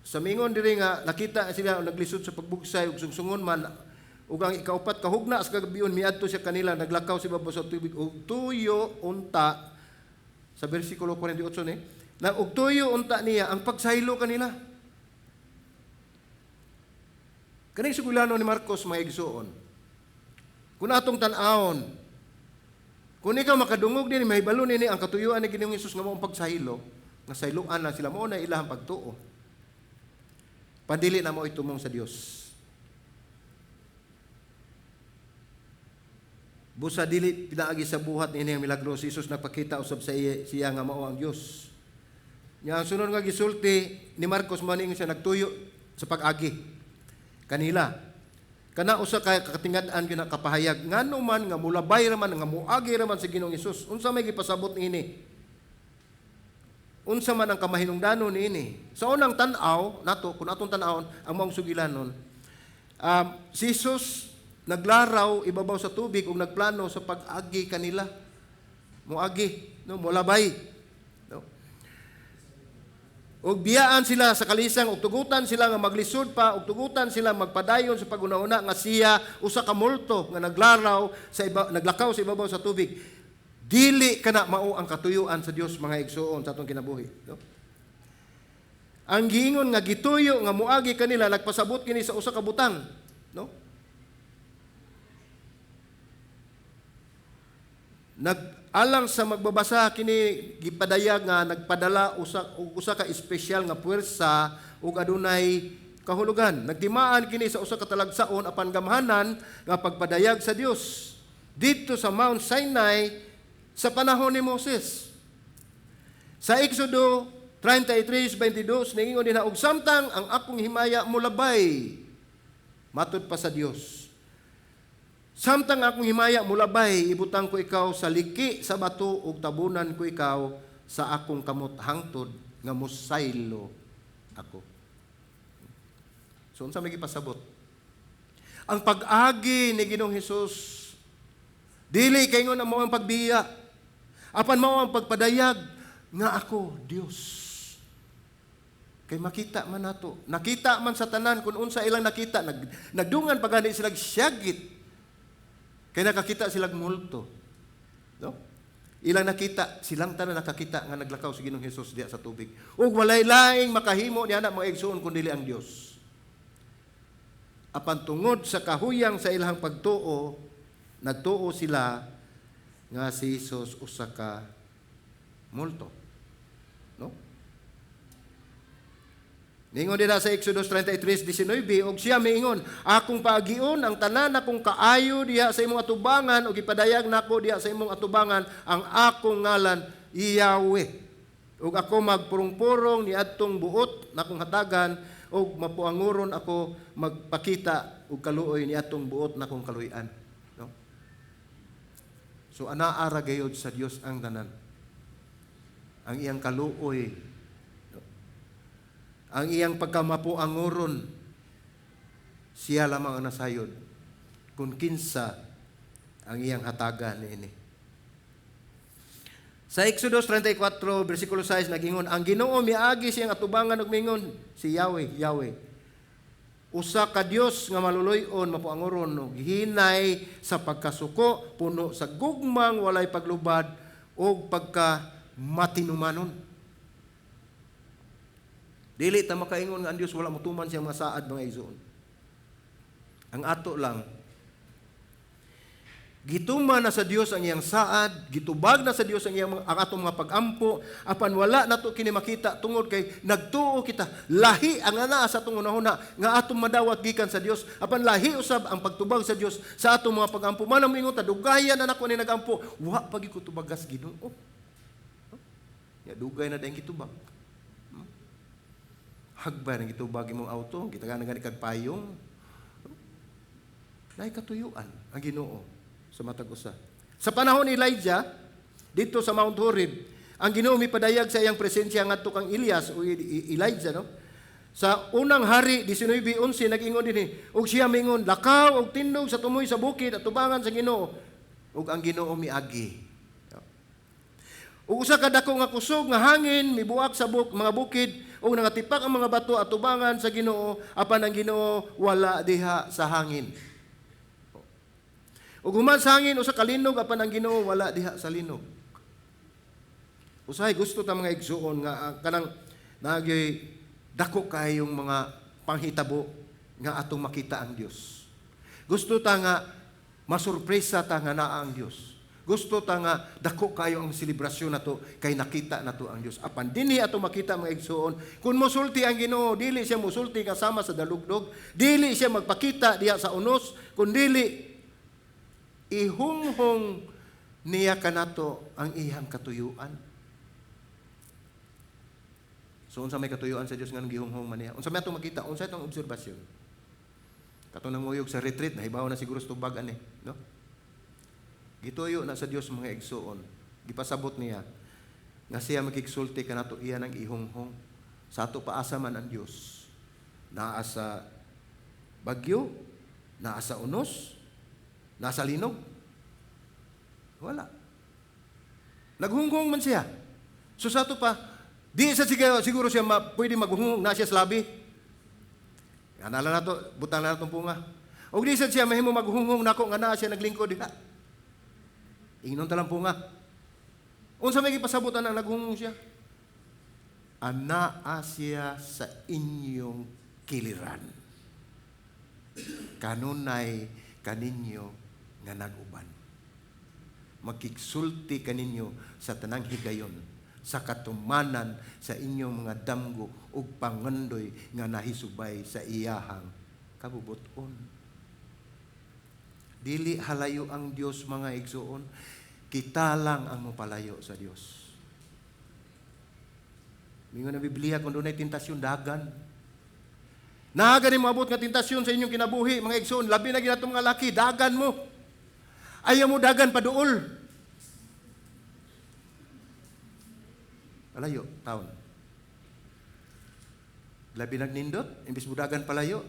sa mingon diri nga nakita sila naglisod sa pagbugsay ug sungsungon man ug ang ikaupat kahugna sa kagabion miadto siya kanila naglakaw si babaw sa tubig ug tuyo unta sa bersikulo 48 ni na ug tuyo unta niya ang pagsaylo kanila. Kani sugulano ni Marcos mga igsuon. Kung atong tan-awon, kung ikaw makadungog din mahibalo nini ang katuyuan ni Ginoong Hesus nga mao ang pagsaylo, nga sayloan na sila mao na ilahang pagtuo. Pandili na mo itumong sa Dios. Busa dili pinaagi sa buhat ini ang milagro si Jesus nagpakita usab sa siya nga mao ang Dios. Nya ang sunod nga gisulti ni Marcos maning siya nagtuyo sa pag-agi kanila. Kana usa ka katingad-an gyud kapahayag ngano man nga mulabay ra man nga muagi ra man sa Ginoong Hesus. Unsa may gipasabot niini? Unsa man ang kamahinungdanon niini? Sa unang tan-aw nato kun atong tan-awon ang maong sugilanon. Si Jesus naglaraw ibabaw sa tubig ug nagplano sa pag-agi kanila. Muagi, no, mulabay. No. Ug biyaan sila sa kalisang ug tugutan sila nga maglisod pa ug tugutan sila magpadayon sa pag-una-una nga siya usa ka multo nga naglaraw sa naglakaw sa ibabaw sa tubig. Dili kana mao ang katuyuan sa Dios mga igsuon sa atong kinabuhi, no? Ang giingon nga gituyo nga muagi kanila nagpasabot kini sa usa ka butang, no? Alang sa magbabasa kini gipadayag nga nagpadala usa ka espesyal nga puwersa ug adunay kahulugan. Nagtimaan kini sa usa ka talagsaon apan gamhanan nga pagpadayag sa Dios didto sa Mount Sinai sa panahon ni Moses. Sa Exodo 33:22 ningon dinha og samtang ang akong himaya mulabay matud pa sa Dios. Samtang akong himaya mulabay, ibutang ko ikaw sa liki sa bato ug tabunan ko ikaw sa akong kamot hangtod nga musaylo ako. So unsa may gipasabot? Ang pag-agi ni Ginoong Hesus dili kay ngon mao ang pagbiya. Apan mao ang pagpadayag nga ako Dios. Kay makita man nato, nakita man sa tanan kun unsa ilang nakita, nagdungan pagani sila syagit. Kaya nakakita silang multo. No? Ilang nakita, silang tanan nakakita nga naglakaw si Ginoong Hesus diya sa tubig. Ug walay laing makahimo niya na mga igsoon kundi ang Dios. Apan tungod sa kahuyang sa ilang pagtuo, nagtuo sila nga si Hesus usa ka multo. No? Ningon din sa Exodus 33:19 og siya miingon, akong paagion ang tanan akong kaayo diha sa imong atubangan ug ipadayag nako diha sa imong atubangan ang akong ngalan Yahweh. Ug ako magpurong-purong niadtong buot nakong hatagan ug mapuanguron ako magpakita og kaluoy niadtong buot nakong kaluy-an. No? So anaara gayud sa Dios ang tanan. Ang iyang kaluoy, ang iyang pagkamapuanguron, siya lamang ang nasayod kung kinsa ang iyang hatagan niini. Sa Exodus 34, versikulo 6, nagingon, ang Ginoo miagi siyang atubangan ug mingon, si Yahweh, Yahweh. Usa ka Dios nga maluluy-on, mapuanguron, ug hinay sa pagkasuko, puno sa gugmang, walay paglubad, ug pagkamatinumanon. Dili ta makaingon nga ang Dios wala motuman siyang mga saad mga igsoon. Ang ato lang gituman na sa Dios ang iyang saad, gitubag na sa Dios ang atong mga pag-ampo, apan wala nato kini makita tungod kay nagtuo kita lahi ang anaa sa atong unahuna nga atong madawat gikan sa Dios, apan lahi usab ang pagtubag sa Dios sa atong mga pag-ampo. Manang mingon ta dugayan na nako ni nagampo, wa pagi ko tubagas Ginoo. Ya dugay na dayong gitubag. Hagbay nang gitubag imong auto, kita nga nagani kag payong. Nay katuyuan ang Ginoo sa matag usa. Sa panahon ni Elijah dito sa Mount Horeb, ang Ginoo mipadayag sa iyang presensya ngadto kang Elias o Elijah, no? Sa unang hari 19:11 nag-ingon dinhi, ug siya mingon, lakaw og tindog sa tumoy sa bukid at tubangan sa Ginoo, ug ang Ginoo miagi. Ug usa ka dako nga kusog nga hangin mibuak sa mga bukid ug nangatipak ang mga bato at tubangan sa Ginoo, apan ang Ginoo wala diha sa hangin. Ug human sa hangin usa ka linog, apan ang Ginoo wala diha sa linog. Usahay gusto ta mga igsuon nga kanang nagyoy dako kayong mga panghitabo nga atong makita ang Dios. Gusto ta nga masurpresa ta nga naa ang Dios. Gusto ta nga dako kayo ang selebrasyon nato kay nakita nato ang Dios. Apan dinhi ato makita mga igsuon, kun mosulti ang Ginoo, dili siya mosulti kasama sa dalugdog, dili siya magpakita diha sa unos, kun dili ihunghong niya kanato ang iyang katuyuan. So unsa may katuyuan sa Dios nga gihunghong man niya? Unsa may atong makita? Unsa itong obserbasyon? Katong nanguyog sa retreat, nahibaw na siguro sa tubag ani, no? Gituyo na sa Dios mga igsuon. Gipasabot niya nga siya makigsulti kanato iya ng ihunghong. Sa ato paasa man ang Dios. Naa sa bagyo, naa sa unos, naa sa linog. Wala. Naghunghong man siya. So sa ato pa, di sa siguro siya pwede maghunghong na siya sa labi. Anala na to, butang na itong punga. O di sa siya mahimo maghunghong nako nga naa siya naglingkod diha. Ingnon talang punga. Unsa may gipasabutan ang naghunghong siya? Anaa siya sa inyong kiliran. Kanunay kaninyo nga naguban. Magkigsulti kaninyo sa tanang higayon, sa katumanan sa inyong mga damgo ug pangandoy nga nahisubay sa iyahang kabubuton. Dili halayo ang Dios mga igsuon, kita lang ang mapalayo sa Dios. Mingon na Biblia kung doon ay tentasyon dagan. Naganin moabot nga tentasyon sa inyong kinabuhi mga igsoon, labi na ginato mga laki, dagan mo. Ayaw mo dagan paduol. Palayo, taon. Labi nagnindot, imbis budagan palayo.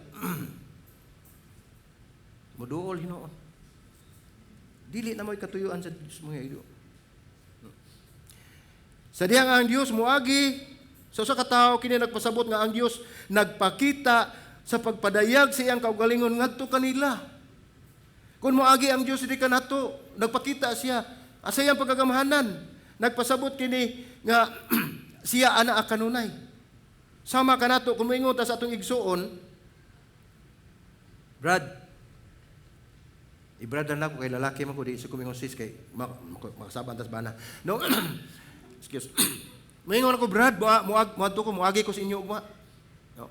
Muduol hinoon. Dili na mo'y katuyuan sa Diyos mga ido. Sa diyang ang Diyos muagi, so sa katao kini nagpasabot nga ang Diyos nagpakita sa pagpadayag sa iyang kaugalingon ngadto kanila. Kung muagi ang Diyos di kanato, nagpakita siya asa iyang pagkagamahanan. Nagpasabot kini nga siya ana kanunay. Sama kanato kung moingon ta sa atong igsuon, Brad, ibrad na ko kay lalaki man ko di sa kumingon sis kay makasaban tas bana. No. Excuse. Moingon ako, Brad, muadto ko muagi ko sa inyo ugma. No.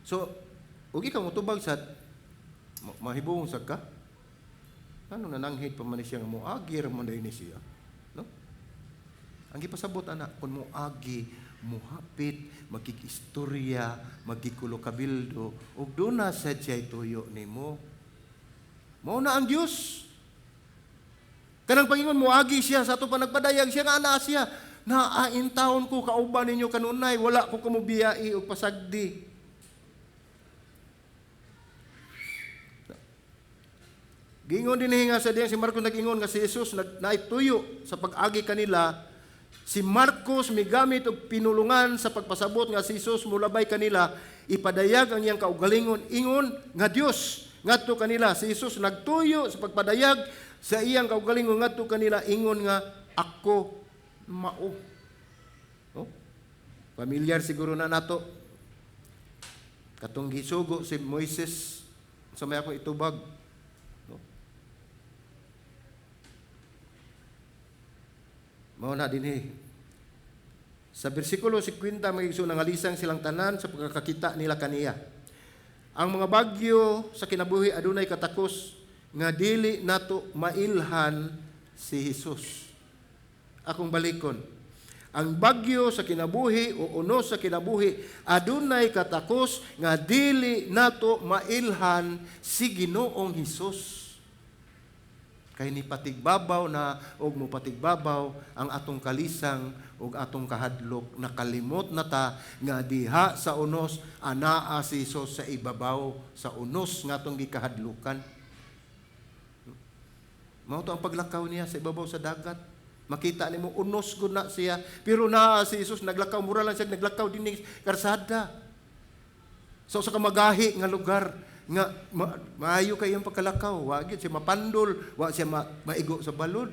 So, ugi ka mo tubag sa mahibong sa ka. Ano nananghid pa man siya nga muagi ra man ni siya. No? Ang gipasabot ana kun muagi, muhapit, magkikistorya, magkikulo kabildo, ug doon na sa siya'y tuyo nimo. Mao na ang Diyos. Kanang Panginoon muagi siya sa ato pa nagpadayag siya nga ana siya. Naain taon ko kauban ninyo kanunay, wala ko kamubiyai o pasagdi. Gingon din nga sa diyan si Marcos nag-ingon nga si Jesus naituyo sa pag-agi kanila. Si Marcos migamit og pinulungan sa pagpasabot nga si Jesus mulabay kanila, ipadayag ang iyang kaugalingon ingon nga Dios ngadto kanila. Si Jesus nagtuyo sa pagpadayag sa iyang kaugalingon ngadto kanila ingon nga ako mao. No? Familiar siguro na nato. Katong gisugo si Moises sa may ako itubag. No? Mao na dinhi. Sa bersikulo 50 magiging nangalisang silang tanan sa pagkakakita nila kaniya. Ang mga bagyo sa kinabuhi adunay katakos nga dili nato mailhan si Jesus. Akong balikon. Ang bagyo sa kinabuhi o unos sa kinabuhi adunay katakos nga dili nato mailhan si Ginoong Hesus. Kay ni patigbabaw na og mo patigbabaw ang atong kalisang ug atong kahadlok, nakalimot na ta nga diha sa unos anaa si Hesus sa ibabaw sa unos nga atong gikahadlukan. Mao to ang paglakaw niya sa ibabaw sa dagat. Makita nimo unos gud na siya, pero naa si Hesus naglakaw, mura lang siya naglakaw dinhi karsada. So sa kamagahi nga lugar nga maayo kay ang pagkalakaw, wa gyud siya mapandol, wa siya maigo sa balod.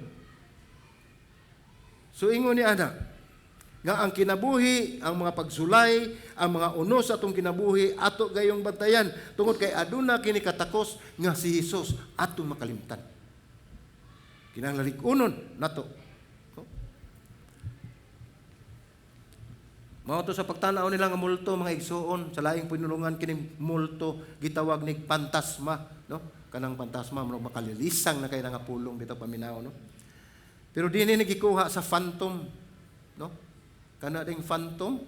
So ingon ni ana nga ang kinabuhi, ang mga pagsulay, ang mga unos atong kinabuhi ato gayong bantayan tungod kay aduna kini katakos nga si Hesus atong makalimtan. Kinahanglan likunon nato. Mao to sa pagtanaw nila nga multo mga igsuon sa laing pinulungan kini multo gitawag ni pantasma, no? Kanang pantasma mo makalilisang na kay nga pulong bitaw paminaw, no? Pero dinhi nagikuha sa phantom, no? Kana ding phantom,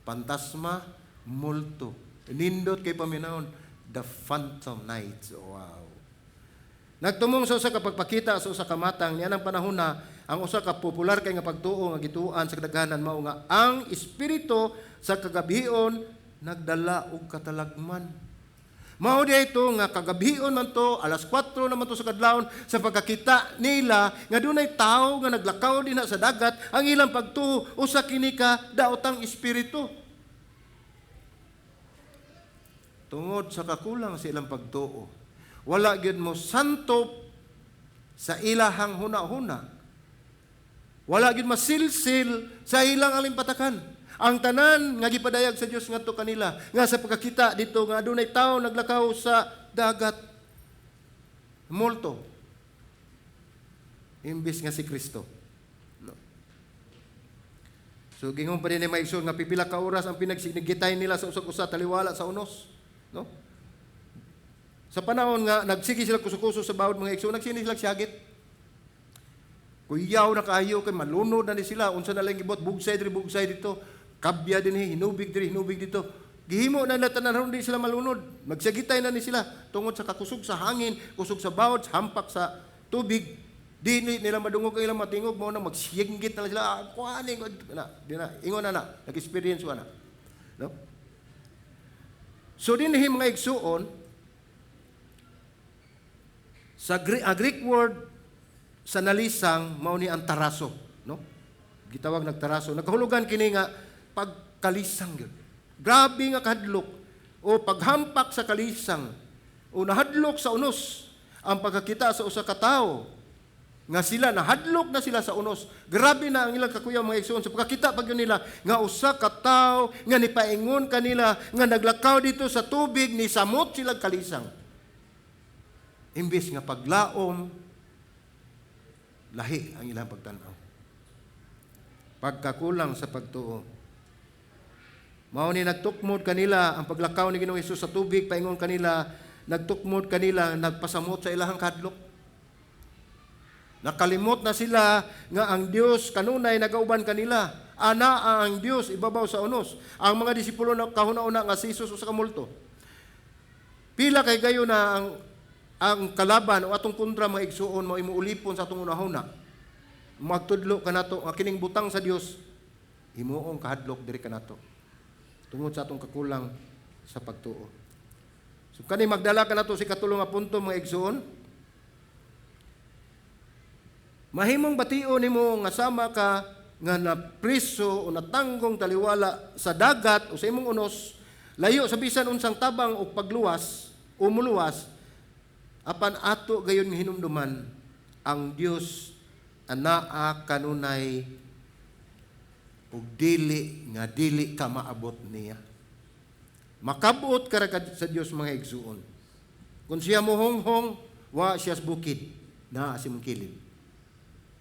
pantasma, multo. Nindot kay paminawon, the phantom nights. Wow. Nagtumong sa usa ka pagpakita sa usa ka matang niya ng panahon na ang usa ka popular kay nga pagtuo nga gituan sa kadaghanan mao nga ang espiritu sa kagabion nagdala og katalagman. Mao dito nga kagabion man to alas 4 naman to sa kadlawon sa pagkakita nila nga dunay tawo nga naglakaw dinha sa dagat ang ilang pagtuo usa kini ka daotang espiritu. Tungod sa kakulang sa ilang pagtuo, wala gyud mo santo sa ilahang huna-huna. Wala gyud masilsil sa ilang alimpatakan. Ang tanan nga gipadayag sa Dios ngadto kanila nga sa pagkakita dito nga adunay tawo naglakaw sa dagat. Multo. Imbis nga si Kristo. No. So gingon pa din ni maigsoon nga pipila ka oras ang pinagsinigitay nila sa usa-usa taliwala sa unos, no? Sa panahon nga nagsige sila kuso-kuso sa bawod mga igsoon, nagsini sila siyagit. Kuyaw na kaayo kay malunod na ni sila unsa na lang gibot bugsay dito, kabya dinhi hinubig dito. Gihimo na nila tanan di sila malunod. Magsagitay na ni sila tungod sa kakusog sa hangin, kusog sa bawod, hampak sa tubig. Di nila madungog ang ilang matingog mao na magsiyenggit na sila. Kuani di na ingon na nag-experience na. No? So dinhi mga igsuon sa Greek word sa nalisang mao ni ang taraso, no? Gitawag nagtaraso. Nagkahulugan kini nga pagkalisang gyud. Grabe nga kahadlok o paghampak sa kalisang o nahadlok sa unos ang pagkakita sa usa ka tawo nga sila nahadlok na sila sa unos. Grabe na ang ilang kakuyaw mga igsoon sa pagkakita pag nila nga usa ka tawo nga nipaingon kanila nga naglakaw dito sa tubig ni samot sila kalisang. Imbis nga paglaom, lahi ang ilang pagtanaw. Pagkakulang sa pagtuo. Mao ni nagtukmod kanila ang paglakaw ni Ginoong Hesus sa tubig, paingon kanila, nagtukmod kanila, nagpasamot sa ilahang kadlok. Nakalimot na sila nga ang Dios kanunay nagauban kanila. Ana ang Dios ibabaw sa unos. Ang mga disipulo na kahuna-una nga si Jesus sa kamulto. Pila kay gayo na ang kalaban o atong kontra mga igsuon mo imuulipon sa atong unahuna. Magtudlo kanato ang kining butang sa Dios himuong kahadlok diri kanato. Tungod sa atong kakulang sa pagtuo. So kani magdala kanato si katulong nga punto mga igsuon. Mahimong bation nimo nga sama ka nga napriso o natanggong taliwala sa dagat o sa imong unos layo sa bisan unsang tabang o pagluwas o muluwas. Apan ato gayon hinumduman ang Dios anaa kanunay ug dili ka maabot niya. Makabuot ka sa Dios mga igsuon. Kung siya mohonghong wa siya bukid na asimong kilid.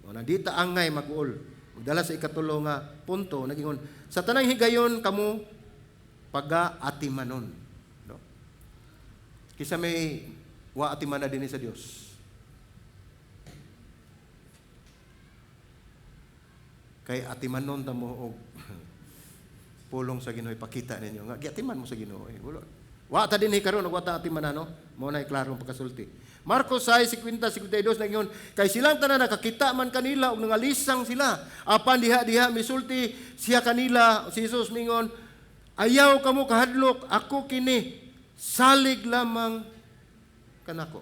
O nandita angay mag-uol. Magdala sa ikatulo nga punto nagingon sa tanang higayon kamo paga-atimanon. No? Kisa may wa atiman na din sa Dios. Kay atimanon ta mo og pulong sa Ginoo ipakita ninyo nga giatiman mo sa Ginoo. Wa ta dinhi karon wa ta atiman no. Mao na klaro ang pagkasulti. Marcos 6:50-52 nagingon kay silang tanan nakakita man kanila og nangalisang sila. Apan diha misulti siya kanila si Jesus mingon ayaw kamo kahadlok ako kini salig lamang kanako.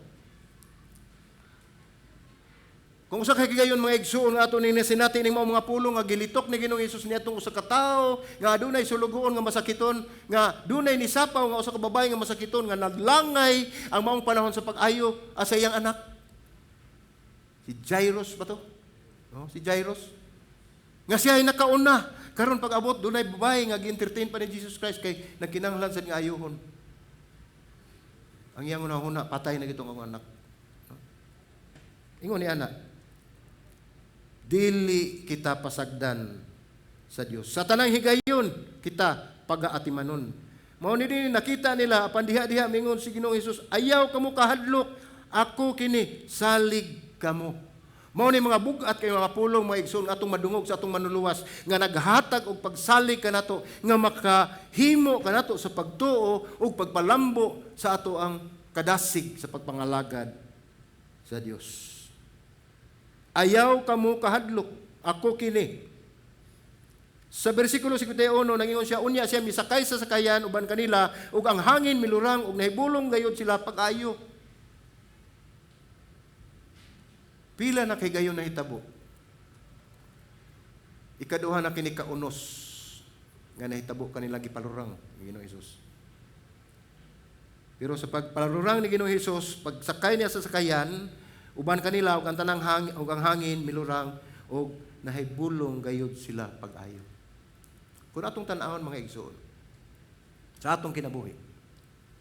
Kung usa kay gayon mga igsuon nga ato ni sinati ning mga pulong nga gilitok ni Ginoong Hesus niadtong usa ka tawo nga adunay sulugoon nga masakiton nga dunay ni sapaw nga usa ka babaye nga masakiton nga naglangay ang maong panahon sa pag-ayo sa iyang anak. Si Jairus ba to? No, si Jairus. Nga siya ay nakauna karon pag-abot dunay babaye nga gi-entertain pa ni Jesus Christ kay nagkinahanglan sad nga ayohon. Ang iyang una-una patay na gitong ang anak. No? Ingon ni anak dili kita pasagdan sa Dios. Sa tanang higayon, kita pagaatimanon. Mao ni din nakita nila apan diha mingon si Ginoong Hesus, ayaw kamo kahadlok, ako kini salig kamo. Mao ni mga bugat kay mga pulong mga igsoon atong madungog sa atong manuluwas nga naghatag og pagsalig kanato nga makahimo kanato sa pagtuo ug pagpalambo sa ato ang kadasig sa pagpangalagad sa Dios. Ayaw kamo kahadlok, ako kini. Sa bersikulo 51 nangingon siya, unya siya misakay sa sakayan uban kanila ug ang hangin milurang ug nahibulong gayud sila pag-ayo. Pila na kay gayon na hitabo. Ikaduha na kini kaunos nga nahitabo kanila gipalurang ni Ginoong Hesus. Pero sa pagpalurang ni Ginoong Hesus, pagsakay niya sa sakayan, uban kanila ug ang tanang hangin ug ang hangin milurang ug nahibulong gayud sila pag-ayo. Kung atong tan-awon mga igsoon, sa atong kinabuhi,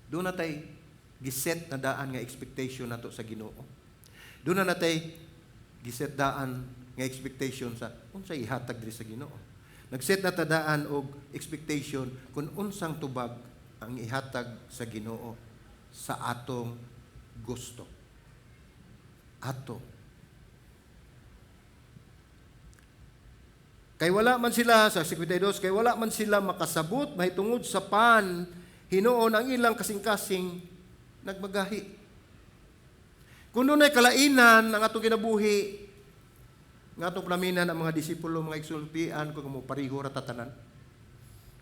doon natay giset na daan nga expectation nato sa Ginoo. Doon na natay giset daan nga expectation sa unsay ihatag diri sa Ginoo. Nagset na tadaan og expectation kung unsang tubag ang ihatag sa Ginoo sa atong gusto. Ato. Kay wala man sila sa 52, kay wala man sila makasabot mahitungod sa hinuon ang ilang kasing-kasing nagmagahi. Kung doon ay kalainan ang atong kinabuhi, nga atong plaminan ang mga disipulo, mga igsulpian, kung mo pariho ratatanan.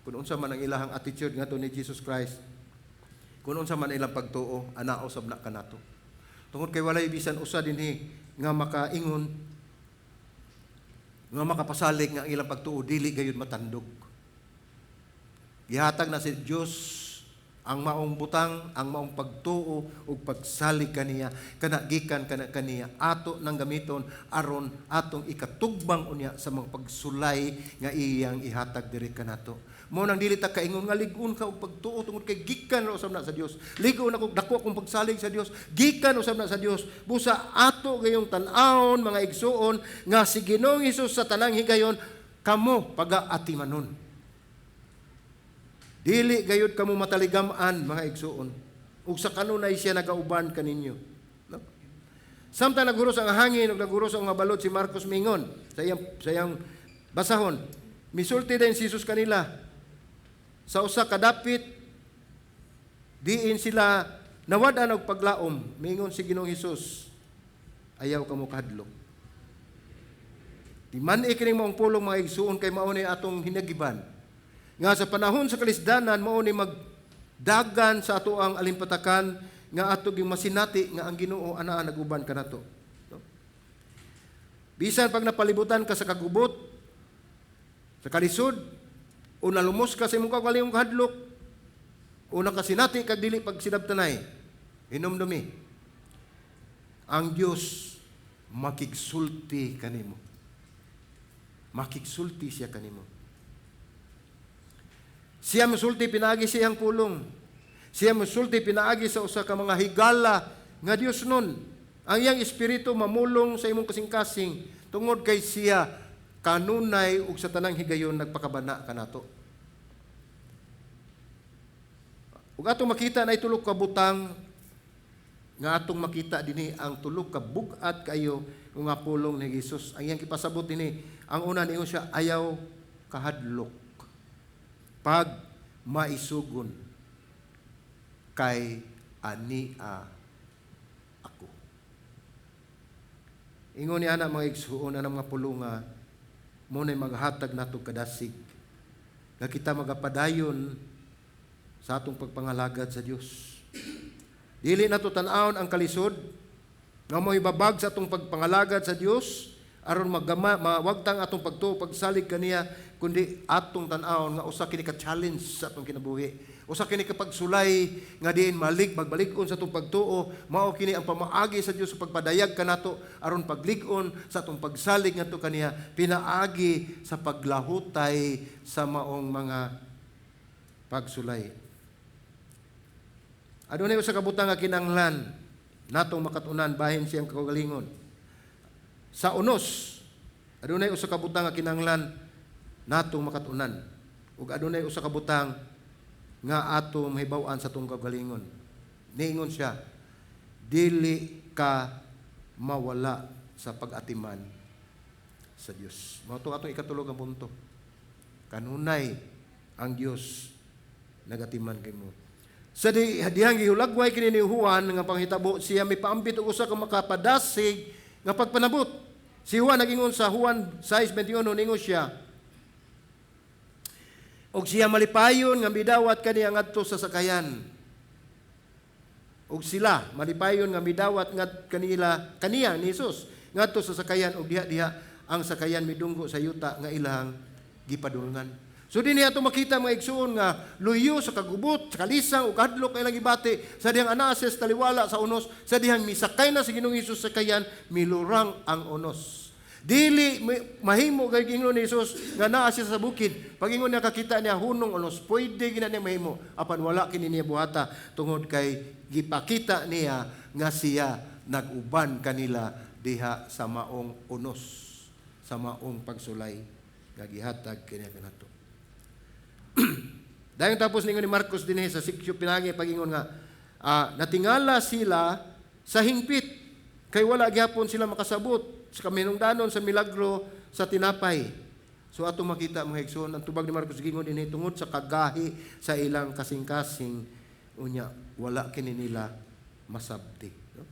Kung unsa man ang ilahang attitude nga to ni Jesus Christ, kung unsa man ilang pagtuo, anao sabna kanato. Tungod kay walay bisan usa dinhi nga makaingon, nga makapasalig nga ang ilang pagtuo, dili gayud matandog. Gihatag na si Dios ang maong butang, ang maong pagtuo ug pagsalig kaniya kanagikan kaniya ato nang gamiton aron atong ikatugbang unya sa mga pagsulay nga iyang ihatag diri kanato. Mao nang dili ta kaingon nga lig-on ka og pagtuo tungod kay gikan usab na sa Dios. Lig-on ako dako akong pagsalig sa Dios, gikan usab na sa Dios. Busa ato gayong tan-awon mga igsuon nga si Ginoong Hesus sa tanang higayon kamo pagaatimanon. Dili gayud kamo mataligaman mga igsuon. Ug sa kanunay siya nagauban kaninyo. No? Samtang naguros ang hangin ug naguros ang mga balod si Marcos mingon sa iyang basahon. Misulti din si Jesus kanila. Sa usa ka dapit diin sila nawad-an og paglaom. Mingon si Ginoong Hesus, ayaw kamo kahadlok. Di man ikining maong pulong mga igsuon kay mao ni atong hinagiban. Nga sa panahon sa kalisdanan, mao ni magdagan sa ato ang alimpatakan nga ato ging masinati nga ang Ginoo anaa naguban kanato. No? Bisan pag napalibutan ka sa kagubot, sa kalisod, o nalumos ka sa imong kagalingong kahadlok, o nakasinati kag dili pag sinabtanay, hinumdumi. Ang Dios makigsulti kanimo. Makigsulti siya kanimo. Siya musulti pinaagi siyang pulong. Siya musulti pinaagi sa usa ka mga higala nga Dios nun. Ang iyang espiritu mamulong sa imong kasing-kasing tungod kay siya kanunay ug sa tanang higayon nagpakabana kanato. Ug atong makita na itulog ka butang nga atong makita dinhi ang tulog ka bugat kayo nga pulong ni Jesus. Ang iyang kipasabot dinhi, ang una niyo siya ayaw kahadlok. Pag maisugon kay ania ako. Ingon ni ana mga igsuon ana mga pulunga mo na maghatag nato kadasig nga kita magapadayon sa atong pagpangalagad sa Dios. Dili nato tan-awon ang kalisod nga mo'y babag sa atong pagpangalagad sa Dios aron mawagtang atong pagtuo pagsalig kaniya kundi atong tan-awon nga usa kini ka challenge sa atong kinabuhi, usa kini ka pagsulay nga diin magbalik-on sa atong pagtuo, mao kini ang pamaagi sa Dios sa pagpadayag kanato aron paglig-on sa atong pagsalig ngadto kaniya pinaagi sa paglahutay sa maong mga pagsulay. Adunay usa ka butang nga kinahanglan natong makatunan bahin siyang kaugalingon. Sa unos, adunay usa ka butang nga kinahanglan natong makatunan. ug adunay usa ka butang nga ato mahibaw-an sa atong kagalingon. Niingon siya, dili ka mawala sa pag-atiman sa Dios. Mao to atong ikatulog nga punto. Kanunay ang Dios nagatiman kay mo. Sa dihang gihulagway kini ni Juan nga panghitabo, siya may paambit og usa ka makapadasig nga pagpanabot. Si Juan nagingon sa Juan 6:21 ningon siya, og siya malipayon nga midawat kaniya ngadto sa sakayan. Og sila malipayon nga midawat kaniya ni Jesus ngadto sa sakayan, og diha ang sakayan midunggo sa yuta nga ilang gipadulngan. So dinhi ato makita mga igsoon nga luyo sa kagubot, sa kalisang ug hadlok kay lang gibati sa dihang anases taliwala sa unos, sa dihang misakay na si Ginoong Hesus sa sakayan, milurang ang unos. Dili mahimo kay gingon ni Hesus nga naa siya sa bukid. Pag ingon niya kakita niya hunong unos, pwede gina niya mahimo apan wala kini niya buhata tungod kay gipakita niya nga siya nag-uban kanila diha sa maong unos, sa maong pagsulay nga gihatag kaniya kanato. Dahil tapos ningon ni Marcos dinhi sa siksyo pinagi pagingon nga natingala sila sa hingpit kay wala gyapon sila makasabot sa kaminungdanon sa milagro sa tinapay. So ato makita mga igsoon ang tubag ni Marcos gingon dinhi tungod sa kagahi sa ilang kasing-kasing unya wala kini nila masabti, no?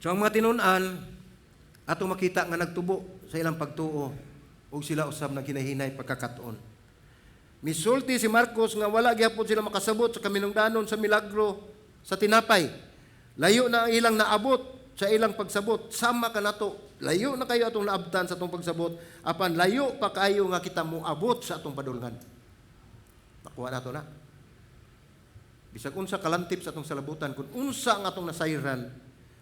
So ang mga tinun-an ato makita nga nagtubo sa ilang pagtuo ug sila usab na kinahinay pagkakatuon. Misulti si Marcos nga wala gyapon sila makasabot sa kaminungdanon sa milagro sa tinapay. Layo na ang ilang naabot sa ilang pagsabot. Sama ka nato. Layo na kayo atong naabtan sa atong pagsabot. Apan layo pa kayo nga kita mo abot sa atong padulngan. Nakuha nato na. Bisag unsa kalantip sa atong salabutan kung unsa ang atong nasayran,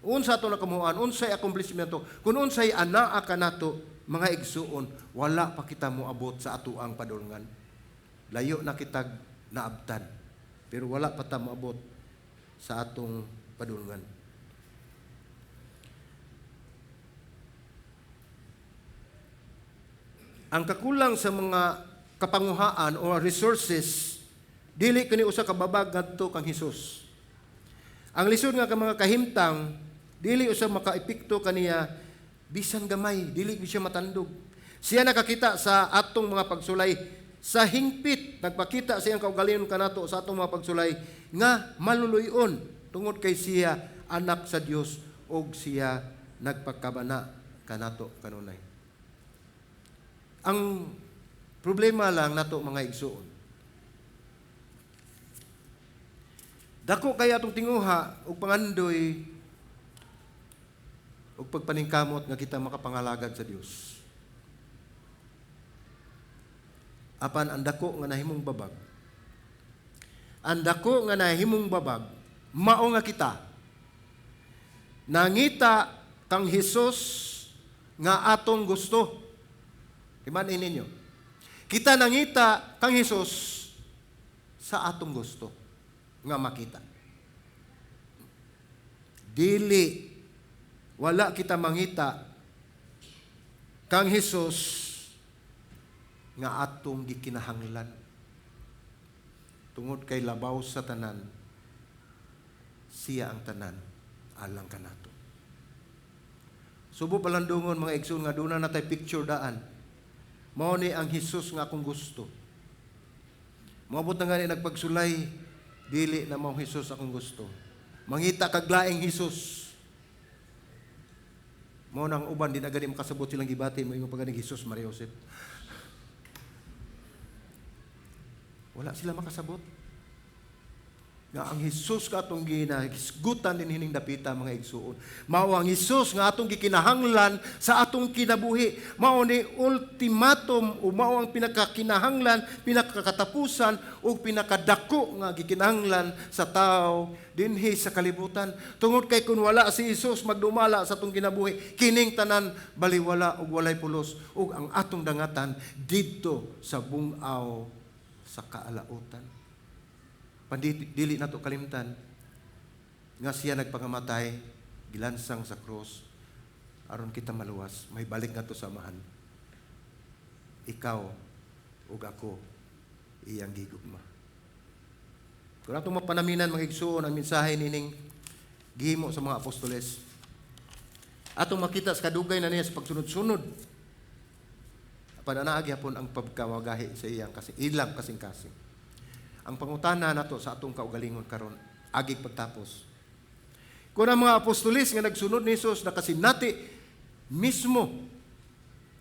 unsa atong nakamuan, unsay accomplishmento, kung unsay anaa ka nato, mga igsuon, wala pa kita mo abot sa atuang padulngan. Layo na kitag naabtan, pero wala pa ta mo abot sa atong padulngan. Ang kakulang sa mga kapanguhaan o resources, dili kini usa ka babag ngadto kang Hesus. Ang lisod nga ka mga kahimtang, dili usa makaepekto kaniya bisan gamay, dili siya matandog. Siya nakakita sa atong mga pagsulay sa hingpit, nagpakita siyang kaugalingon kanato sa atong mga pagsulay nga maluluyon tungod kay siya anak sa Dios og siya nagpakabana kanato kanunay. Ang problema lang nato mga igsuon, dako kay atong tinguha og pangandoy ug pagpaningkamot nga kita makapangalagad sa Dios. Apan ang dako nga nahimong babag. Ang dako nga nahimong babag mao nga kita nangita kang Hesus nga atong gusto. Imanin ninyo. Kita nangita kang Hesus sa atong gusto nga makita. Dili wala kita mangita kang Hesus nga atong gikinahanglan. Tungod kay labaw sa tanan, siya ang tanan, alang kanato. Subo palandungon mga igsoon nga doon na natay picture daan. Mao ni ang Hesus nga akong gusto. Maabot na nga ni nagpagsulay, dili na mao Hesus akong gusto. Mangita kag laing Hesus. Mao nang uban din agad makasabot silang gibati mo ingon paganing Hesus Maria Joseph. Wala sila makasabot. Nga ang Hesus nga atong ginahisgutan din hining dapita mga igsuon. Mao ang Hesus nga atong gikinahanglan sa atong kinabuhi. Mao ni ultimatum o mao ang pinakakinahanglan, pinakakatapusan o pinakadako nga gikinahanglan sa tao dinhi sa kalibutan. Tungod kay kun wala si Hesus magdumala sa atong kinabuhi, kining tanan baliwala ug walay pulos ug ang atong dangatan didto sa bung-aw sa kaalautan. Dili nato kalimtan nga siya nagpangamatay gilansang sa cross aron kita maluwas, may balik nga to sa amahan. Ikaw ug ako iyang gigugma. Kung atong mapanaminan mga igsoon ang mensahe nining gihimo sa mga apostoles, atong makita sa kadugay na niya sa pagsunod-sunod. Pananaagi hapon ang pagkawagahi sa iyang ilang kasing-kasing. Ang pangutana nato sa atong kaugalingon karon agig pagtapos. Kung ang mga apostoles nga nagsunod ni Jesus nakasinati mismo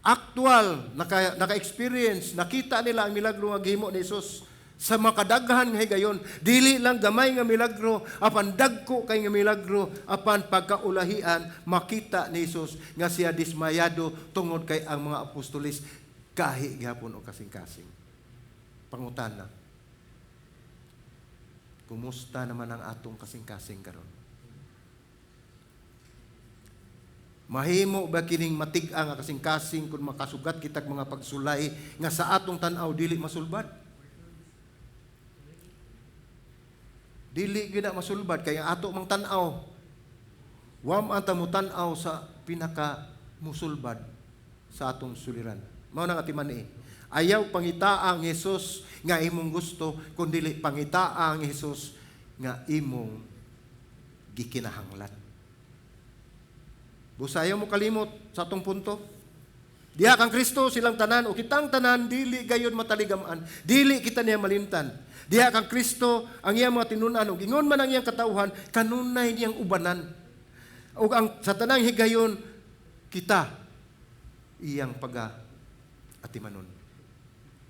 actual naka-experience, nakita nila ang milagro nga gihimo ni Jesus sa makadaghan nga higayon, dili lang gamay nga milagro, apan dagko kay nga milagro, apan pagkaulahian makita ni Jesus nga siya dismayado tungod kay ang mga apostoles kahi gyapon o kasing-kasing. Pangutana, kumusta naman ang atong kasing-kasing karon? Mahimo ba kining matig-a nga kasing-kasing kung makasugat kitag mga pagsulay nga sa atong tan-aw dili masulbad? Dili gina masulbad kay ang ato mang tan-aw wam anta mo tan-aw sa pinaka musulbad sa atong suliran. Mao nang atiman ni. Ayaw pangitaang Hesus nga imong gusto kundi pangitaang Hesus nga imong gikinahanglan. Busayaw mo kalimot sa atong punto. Diha kang Kristo silang tanan o kitang tanan dili gayon mataligaman. Dili kita niya malimtan. Diha kang Kristo ang iyang mga tinunan ug ingon man ang iyang katawhan kanunay niyang ubanan. Ug ang sa tanang higayon kita iyang atimanon.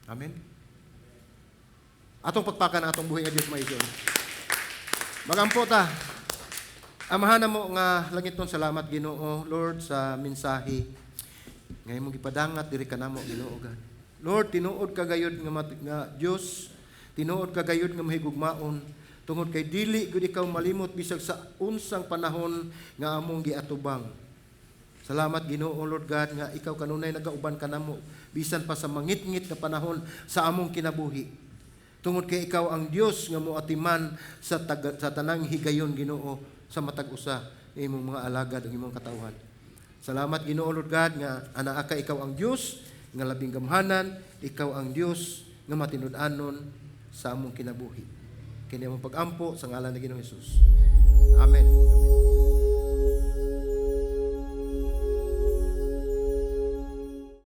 Amen. Atong pagpakan atong buhi nga Dios maigon. Magampo ta. Amahan mo nga langit nun, salamat Ginoo Lord sa mensahe nga imong gipadangat diri kanamo Ginoo God. Lord, tinuod ka gayud nga Dios, tinuod ka gayud nga mahigugmaon tungod kay dili gud ikaw malimot bisag sa unsang panahon nga among giatubang. Salamat Ginoo Lord God nga ikaw kanunay nagauban kanamo bisan pa sa mangit-ngit na panahon sa among kinabuhi. Tungod kay ikaw ang Dios nga moatiman sa tanang higayon Ginoo sa matag usa imong mga alagad ug imong katawhan. Salamat Ginoo Lord God nga anaa ka ikaw ang Dios nga labing gamhanan, ikaw ang Dios nga matinud-anon sa among kinabuhi. Kini among pag-ampo sa ngalan ni Ginoong Hesus. Amen. Amen.